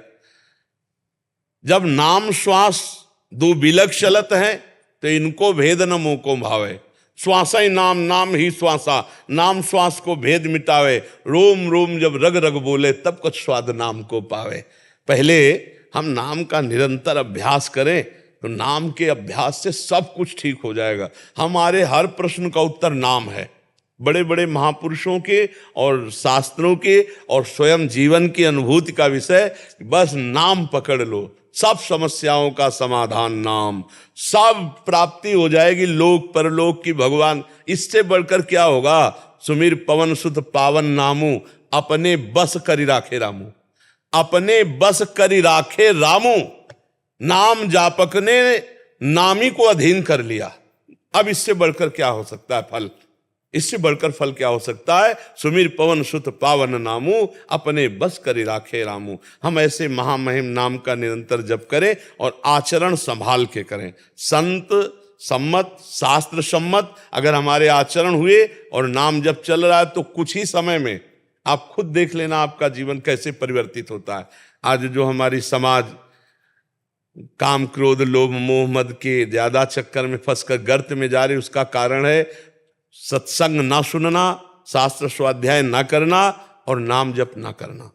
जब नाम श्वास 2 बिलक चलत है तो इनको भेद न मुँह को भावे। श्वासा ही नाम, नाम ही श्वासा, नाम श्वास को भेद मिटावे। रोम रोम जब रग रग बोले तब कुछ स्वाद नाम को पावे। पहले हम नाम का निरंतर अभ्यास करें तो नाम के अभ्यास से सब कुछ ठीक हो जाएगा। हमारे हर प्रश्न का उत्तर नाम है। बड़े बड़े महापुरुषों के और शास्त्रों के और स्वयं जीवन की अनुभूति का विषय, बस नाम पकड़ लो, सब समस्याओं का समाधान नाम, सब प्राप्ति हो जाएगी लोक परलोक की। भगवान इससे बढ़कर क्या होगा? सुमिर पवन सुत पावन नामू, अपने बस करी राखे रामू, अपने बस करी राखे रामू। नाम जापक ने नामी को अधीन कर लिया। अब इससे बढ़कर क्या हो सकता है फल? इससे बढ़कर फल क्या हो सकता है? सुमिर पवन सुत पावन नामू, अपने बस करी राखे रामू। हम ऐसे महामहिम नाम का निरंतर जप करें और आचरण संभाल के करें। संत सम्मत, शास्त्र सम्मत अगर हमारे आचरण हुए और नाम जब चल रहा है तो कुछ ही समय में आप खुद देख लेना आपका जीवन कैसे परिवर्तित होता है। आज जो हमारी समाज काम, क्रोध, लोभ, मोह, मद के ज्यादा चक्कर में फंसकर गर्त में जा रही, उसका कारण है सत्संग ना सुनना, शास्त्र स्वाध्याय ना करना और नाम जप ना करना।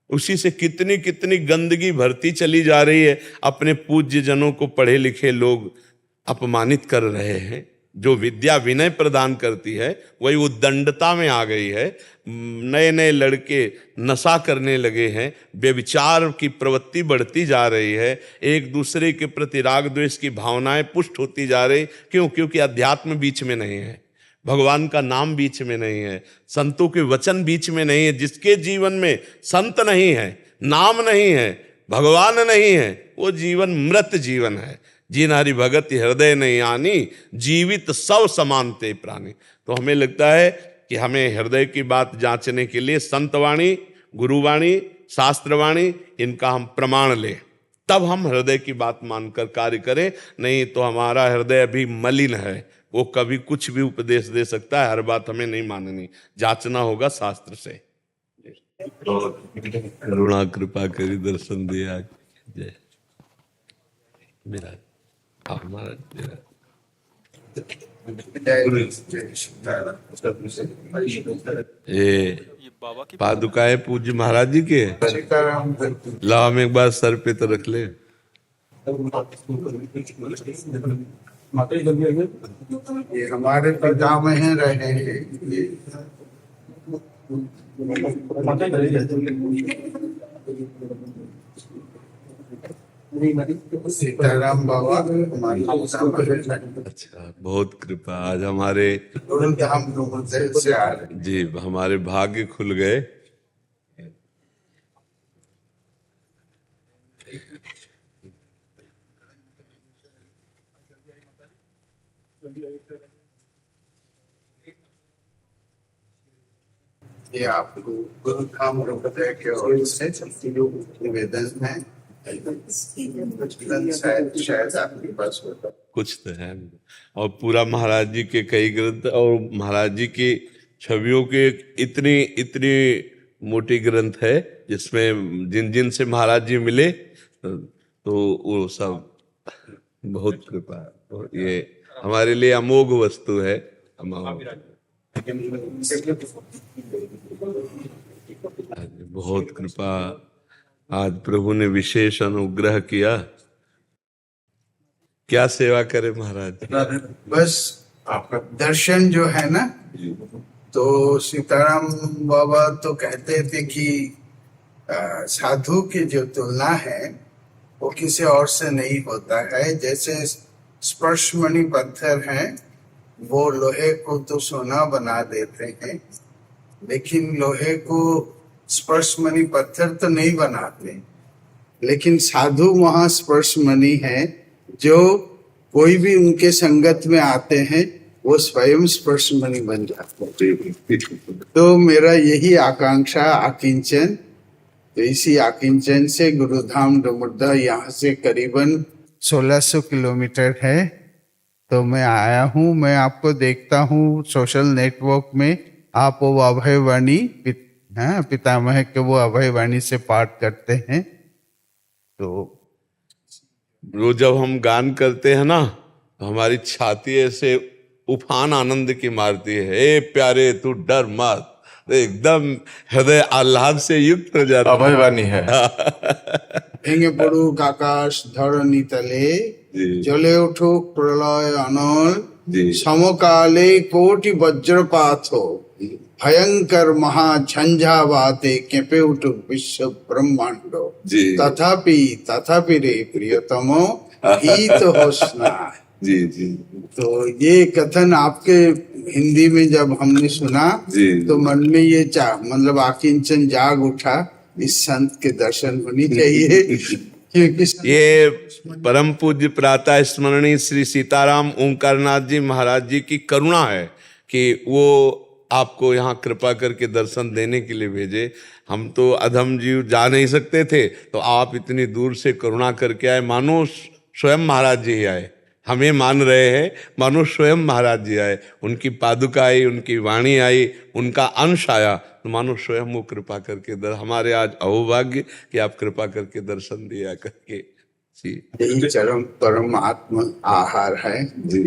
उसी से कितनी कितनी गंदगी भरती चली जा रही है। अपने पूज्य जनों को पढ़े लिखे लोग अपमानित कर रहे हैं। जो विद्या विनय प्रदान करती है वही उद्दंडता में आ गई है। नए नए लड़के नशा करने लगे हैं, व्यभिचार की प्रवृत्ति बढ़ती जा रही है, एक दूसरे के प्रति राग द्वेष की भावनाएं पुष्ट होती जा रही। क्यों? क्योंकि अध्यात्म बीच में नहीं है, भगवान का नाम बीच में नहीं है, संतों के वचन बीच में नहीं है। जिसके जीवन में संत नहीं है, नाम नहीं है, भगवान नहीं है, वो जीवन मृत जीवन है। जिन हरि भगत हृदय नहीं आनी, जीवित सब समानते प्राणी। तो हमें लगता है कि हमें हृदय की बात जांचने के लिए संतवाणी, गुरुवाणी, शास्त्रवाणी, इनका हम प्रमाण लें, तब हम हृदय की बात मानकर कार्य करें। नहीं तो हमारा हृदय अभी मलिन है, वो कभी कुछ भी उपदेश दे सकता है। हर बात हमें नहीं माननी, जांचना होगा शास्त्र से। करुणा कृपा करी दर्शन दिया। जय मेरा हमारा ये पादुकाएं पूज्य महाराज जी के लाओ, हम एक बार सर पे तो रख ले। ये हमारे पिता में है रहे हैं। सीताराम बाबा हमारे। अच्छा, बहुत कृपा। आज हमारे हम लोग से आ रहे जी, हमारे भाग्य खुल गए। ये आपको गुरु धाम हृदय के ओर से निवेदन है। शायद आपके पास होता कुछ तो है। और पूरा महाराज जी के कई ग्रंथ और महाराज जी की छवियों के इतनी इतनी मोटी ग्रंथ है, जिसमें जिन जिन से महाराज जी मिले तो वो सब बहुत कृपा। और ये हमारे लिए अमोघ वस्तु है। बहुत कृपा। आज प्रभु ने विशेष अनुग्रह किया। क्या सेवा करे महाराज? बस आपका दर्शन जो है ना, तो सीताराम बाबा तो कहते थे कि साधु की जो तुलना है वो किसी और से नहीं होता है। जैसे स्पर्शमणि पत्थर हैं, वो लोहे को तो सोना बना देते हैं, लेकिन लोहे को स्पर्शमणि पत्थर तो नहीं बनाते। लेकिन साधु वहाँ स्पर्शमणि है, जो कोई भी उनके संगत में आते हैं वो स्वयं स्पर्शमणि बन जाते हैं। तो मेरा यही आकांक्षा आकिंचन। तो इसी आकिंचन से गुरुधाम डुमरदा यहाँ से करीबन 1600 किलोमीटर है। तो मैं आया हूँ, मैं आपको देखता हूँ सोशल नेटवर्क में। आप वो अभयवाणी पितामह के वो अभयवाणी से पाठ करते हैं। तो वो जब हम गान करते हैं ना, तो हमारी छाती ऐसे उफान आनंद की मारती है। ए प्यारे तू डर मत, एकदम हृदय आह्लाद से युक्त हो जाता। अभयवाणी है। ভেঙে পড়ুক আকাশ ধরণী তলে, জ্বলে উঠুক প্রলয় অনল, সমকালে কোটি বজ্রপাত, ভয়ঙ্কর মহা ঝঞ্ঝাবাতে কেঁপে উঠুক বিশ্ব ব্রহ্মাণ্ড। তথাপি তথাপি রে প্রিয়তম ভীত হোস না। जी जी। तो ये कथन आपके हिंदी में जब हमने सुना तो मन में ये मतलब आकिंचन जाग उठा, इस संत के दर्शन होनी चाहिए। क्योंकि ये परम पूज्य प्रातः स्मरणीय श्री सीताराम ओंकारनाथ जी महाराज जी की करुणा है कि वो आपको यहाँ कृपा करके दर्शन देने के लिए भेजे। हम तो अधम जीव जा नहीं सकते थे, तो आप इतनी दूर से करुणा करके आए, मानो स्वयं महाराज जी ही आए। हमें मान रहे हैं, मानो स्वयं महाराज जी आए, उनकी पादुका आई, उनकी वाणी आई, उनका अंश आया, तो मानो स्वयं वो कृपा करके हमारे आज अहोभाग्य कि आप कृपा करके दर्शन दिया करके जी। यही चरम परम आत्म आहार है जी।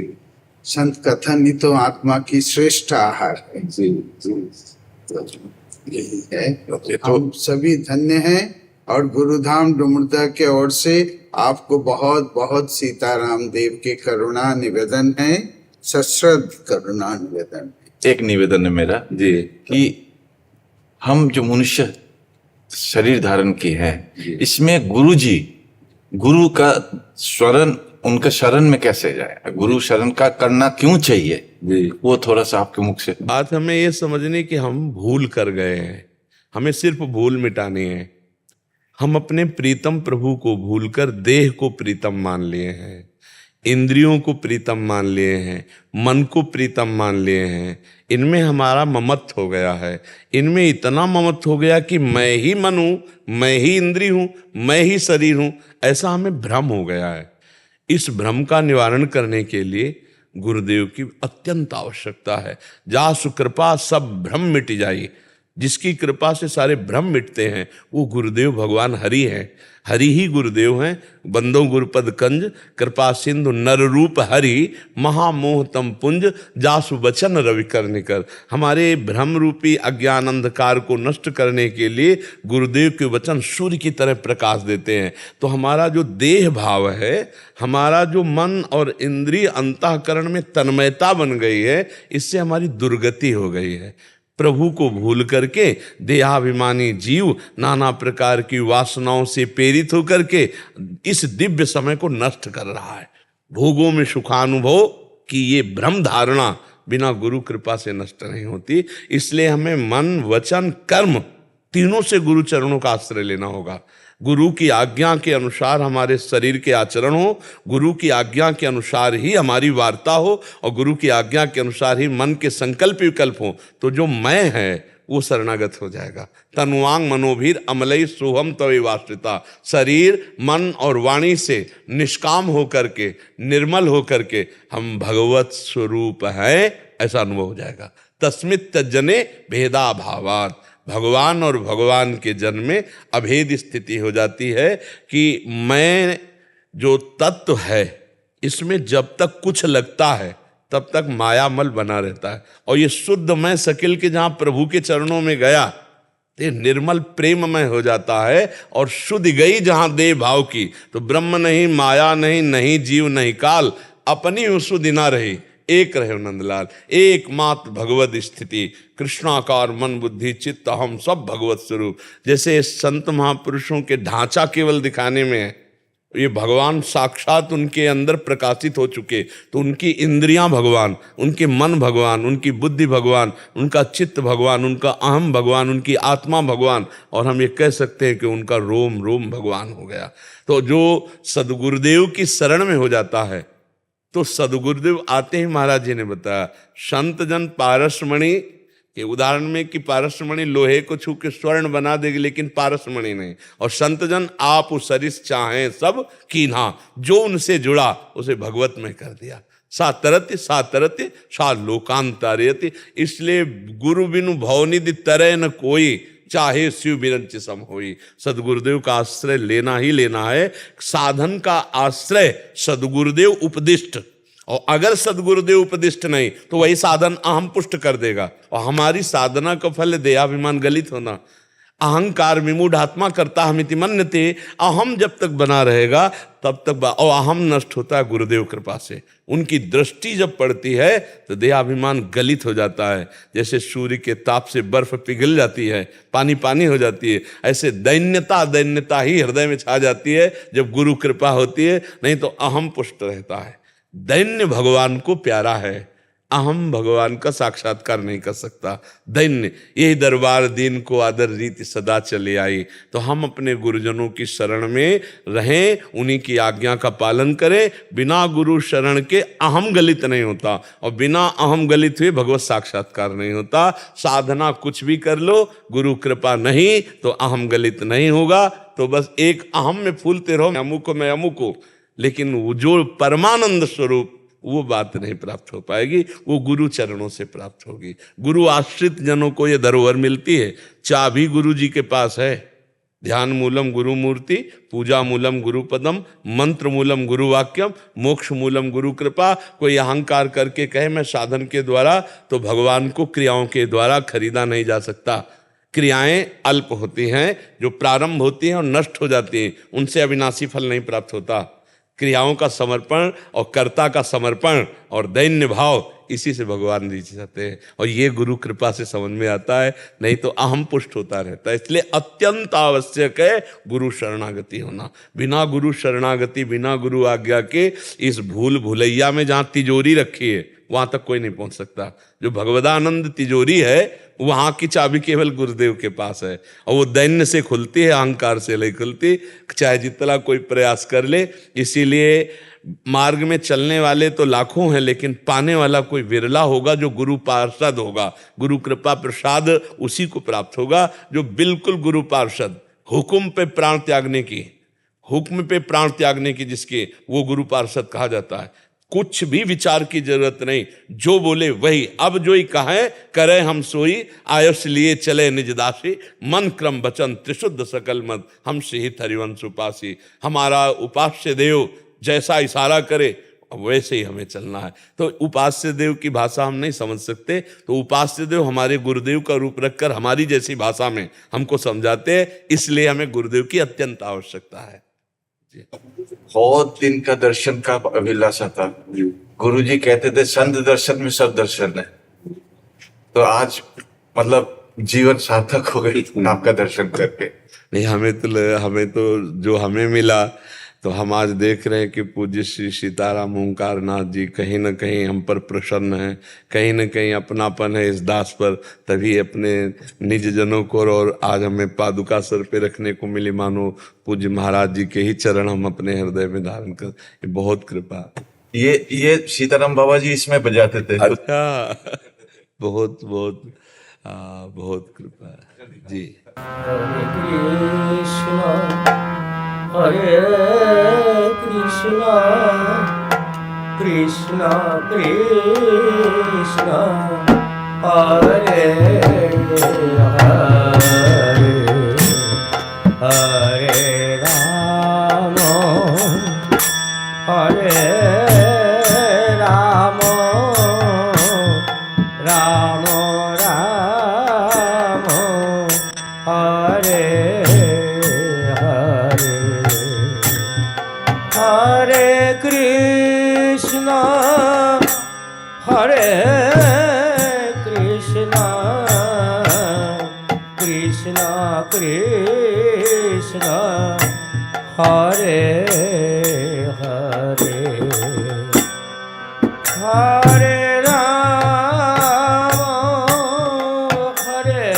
संत कथन ही तो आत्मा की श्रेष्ठ आहार है जी जी। तो यही है, हम सभी धन्य हैं और गुरुधाम डुमरदा के ओर से आपको बहुत बहुत सीताराम देव की करुणा निवेदन है, सश्रद्ध करुणा निवेदन है। एक निवेदन है मेरा जी कि हम जो मनुष्य शरीर धारण किए हैं, इसमें गुरु का शरण, उनका शरण में कैसे जाए, गुरु शरण का करना क्यों चाहिए जी, वो थोड़ा सा आपके मुख से। बात हमें ये समझने की हम भूल कर गए हैं, हमें सिर्फ भूल मिटानी है। हम अपने प्रीतम प्रभु को भूलकर देह को प्रीतम मान लिए हैं, इंद्रियों को प्रीतम मान लिए हैं, मन को प्रीतम मान लिए हैं। इनमें हमारा ममत्व हो गया है, इनमें इतना ममत्व हो गया कि मैं ही मन हूँ, मैं ही इंद्री हूँ, मैं ही शरीर हूँ, ऐसा हमें भ्रम हो गया है। इस भ्रम का निवारण करने के लिए गुरुदेव की अत्यंत आवश्यकता है। जा सुकृपा सब भ्रम मिट जाई, जिसकी कृपा से सारे भ्रम मिटते हैं वो गुरुदेव भगवान हरि हैं, हरि ही गुरुदेव हैं। बंदो गुरुपद कंज कृपा सिंधु नर रूप हरि, महामोह तम पुंज जासु वचन रवि कर निकर। हमारे भ्रम रूपी अज्ञान अंधकार को नष्ट करने के लिए गुरुदेव के वचन सूर्य की तरह प्रकाश देते हैं। तो हमारा जो देह भाव है, हमारा जो मन और इंद्रिय अंतःकरण में तन्मयता बन गई है, इससे हमारी दुर्गति हो गई है। प्रभु को भूल करके देहाभिमानी जीव नाना प्रकार की वासनाओं से प्रेरित होकर के इस दिव्य समय को नष्ट कर रहा है। भोगों में सुखानुभव की ये भ्रम धारणा बिना गुरु कृपा से नष्ट नहीं होती। इसलिए हमें मन वचन कर्म तीनों से गुरु चरणों का आश्रय लेना होगा। गुरु की आज्ञा के अनुसार हमारे शरीर के आचरण हो, गुरु की आज्ञा के अनुसार ही हमारी वार्ता हो, और गुरु की आज्ञा के अनुसार ही मन के संकल्प विकल्प हो, तो जो मैं है वो शरणागत हो जाएगा। तनुवांग मनोभीर अमलई सोहम तवे वास्तिता। शरीर मन और वाणी से निष्काम होकर के, निर्मल होकर के हम भगवत स्वरूप हैं, ऐसा अनुभव हो जाएगा। तस्मित तज्जने भेदा भावात, भगवान और भगवान के जन में अभेद स्थिति हो जाती है कि मैं जो तत्व है इसमें जब तक कुछ लगता है तब तक मायामल बना रहता है। और ये शुद्ध मैं सकिल के जहाँ प्रभु के चरणों में गया तो निर्मल प्रेममय हो जाता है। और शुद्ध गई जहाँ देह भाव की, तो ब्रह्म नहीं, माया नहीं, नहीं जीव नहीं काल, अपनी शुद्धि ना रही, एक रहे नंदलाल। एकमात्र भगवत स्थिति, कृष्णाकार मन बुद्धि चित्त हम सब भगवत स्वरूप। जैसे संत महापुरुषों के ढांचा केवल दिखाने में है, ये भगवान साक्षात उनके अंदर प्रकाशित हो चुके, तो उनकी इंद्रियां भगवान, उनके मन भगवान, उनकी बुद्धि भगवान, उनका चित्त भगवान, उनका अहम भगवान, उनकी आत्मा भगवान, और हम ये कह सकते हैं कि उनका रोम रोम भगवान हो गया। तो जो सदगुरुदेव की शरण में हो जाता है, तो सदगुरुदेव आते ही महाराज जी ने बताया, संत जन पारसमणि के उदाहरण में कि पारसमणि लोहे को छू के स्वर्ण बना देगी, लेकिन पारसमणि नहीं। और संत जन आप सरिस चाहें सब कीन्हा, जो उनसे जुड़ा उसे भगवत में कर दिया। सातरत्य सातरत्य सा लोकांतरयति। इसलिए गुरु बिनु भवनिधि तरह न कोई, चाहे शिव बिरंच सम होई। सदगुरुदेव का आश्रय लेना ही लेना है। साधन का आश्रय सदगुरुदेव उपदिष्ट, और अगर सदगुरुदेव उपदिष्ट नहीं तो वही साधन अहम पुष्ट कर देगा। और हमारी साधना का फल देहाभिमान गलित होना। अहंकार विमूढ़ आत्मा करता हमिति मन्यते। अहम जब तक बना रहेगा तब तक, और अहम नष्ट होता है गुरुदेव कृपा से। उनकी दृष्टि जब पड़ती है तो देहाभिमान गलित हो जाता है। जैसे सूर्य के ताप से बर्फ पिघल जाती है, पानी पानी हो जाती है, ऐसे दैन्यता ही हृदय में छा जाती है जब गुरु कृपा होती है। नहीं तो अहम पुष्ट रहता है। दैन्य भगवान को प्यारा है, अहम भगवान का साक्षात्कार नहीं कर सकता। दैन्य यही दरबार दीन को आदर रीति सदा चले आई। तो हम अपने गुरुजनों की शरण में रहें, उन्हीं की आज्ञा का पालन करें। बिना गुरु शरण के अहम गलित नहीं होता, और बिना अहम गलित हुए भगवत साक्षात्कार नहीं होता। साधना कुछ भी कर लो, गुरु कृपा नहीं तो अहम गलित नहीं होगा। तो बस एक अहम में फूलते रहो, मैं अमुक हूँ, लेकिन वो जो परमानंद स्वरूप वो बात नहीं प्राप्त हो पाएगी, वो गुरु चरणों से प्राप्त होगी। गुरु आश्रित जनों को ये धरोहर मिलती है। चाबी गुरु जी के पास है। ध्यान मूलम गुरु मूर्ति, पूजा मूलम गुरु पदम, मंत्र मूलम गुरु वाक्यम, मोक्ष मूलम गुरु कृपा। कोई अहंकार करके कहे मैं साधन के द्वारा, तो भगवान को क्रियाओं के द्वारा खरीदा नहीं जा सकता। क्रियाएं अल्प होती हैं, जो प्रारंभ होती हैं और नष्ट हो जाती हैं, उनसे अविनाशी फल नहीं प्राप्त होता। क्रियाओं का समर्पण और कर्ता का समर्पण और दैन्य भाव, इसी से भगवान जी चाहते हैं। और ये गुरु कृपा से समझ में आता है, नहीं तो अहम पुष्ट होता रहता है। इसलिए अत्यंत आवश्यक है गुरु शरणागति होना। बिना गुरु शरणागति, बिना गुरु आज्ञा के इस भूल भुलैया में जहाँ तिजोरी रखी है वहां तक कोई नहीं पहुंच सकता। जो भगवदानंद तिजोरी है वहां की चाबी केवल गुरुदेव के पास है, और वो दैन्य से खुलती है, अहंकार से नहीं खुलती, चाहे जितना कोई प्रयास कर ले। इसीलिए मार्ग में चलने वाले तो लाखों हैं, लेकिन पाने वाला कोई विरला होगा जो गुरु पार्षद होगा। गुरु कृपा प्रसाद उसी को प्राप्त होगा जो बिल्कुल गुरु पार्षद, हुक्म पे प्राण त्यागने की, हुक्म पे प्राण त्यागने की जिसके, वो गुरु पार्षद कहा जाता है। कुछ भी विचार की जरूरत नहीं, जो बोले वही। अब जो ही कहे करे हम सोई, आयुष लिए चले निज दासी, मन क्रम वचन त्रिशुद्ध सकल मत, हम से ही हरिवंश उपासी। हमारा उपास्य देव जैसा इशारा करे वैसे ही हमें चलना है। तो उपास्य देव की भाषा हम नहीं समझ सकते, तो उपास्य देव हमारे गुरुदेव का रूप रखकर हमारी जैसी भाषा में हमको समझाते हैं। इसलिए हमें गुरुदेव की अत्यंत आवश्यकता है। बहुत दिन का दर्शन का अभिलाषा था। गुरुजी कहते थे संत दर्शन में सब दर्शन है। तो आज मतलब जीवन सार्थक हो गई आपका दर्शन करके। नहीं, हमें तो जो हमें मिला, तो हम आज देख रहे हैं कि पूज्य श्री सीताराम ओंकार नाथ जी कहीं न कहीं हम पर प्रसन्न हैं, कहीं न कहीं अपनापन है इस दास पर, तभी अपने निज जनों को, और आज हमें पादुका सर पे रखने को मिली, मानो पूज्य महाराज जी के ही चरण हम अपने हृदय में धारण कर। ये बहुत कृपा। ये सीताराम बाबा जी इसमें बजाते थे। अच्छा, बहुत बहुत बहुत कृपा जी। हरे कृष्णा कृष्णा कृष्णा हरे हरे हरे राम हरे राम राम राम हरे हरे कृष्णा हरे कृष्णा कृष्णा कृष्णा हरे हरे हरे राम हरे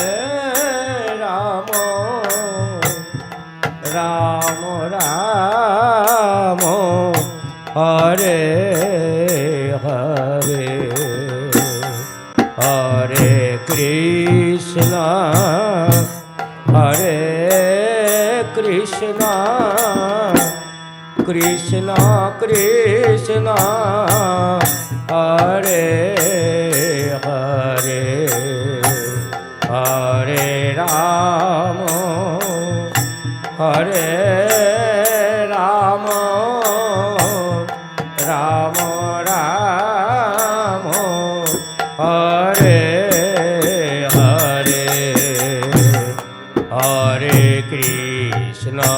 राम राम राम हरे हरे हरे कृष्णा हरे कृष्णा कृष्णा कृष्णा हरे हरे हरे राम हरे राम राम राम हरे हरे हरे कृष्णा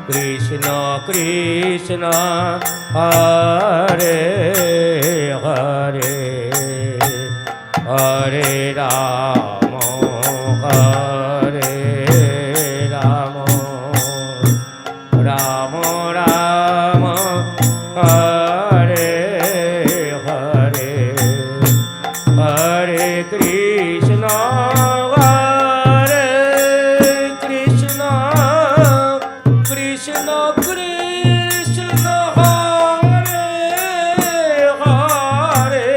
कृष्णा कृष्णा हरे हरे हरे राम हरे राम राम राम हरे हरे हरे कृष्णा हरे कृष्णा कृष्णा कृष्णा हरे हरे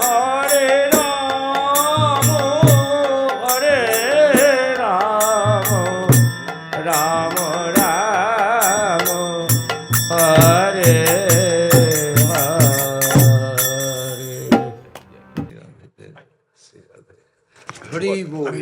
हरे राम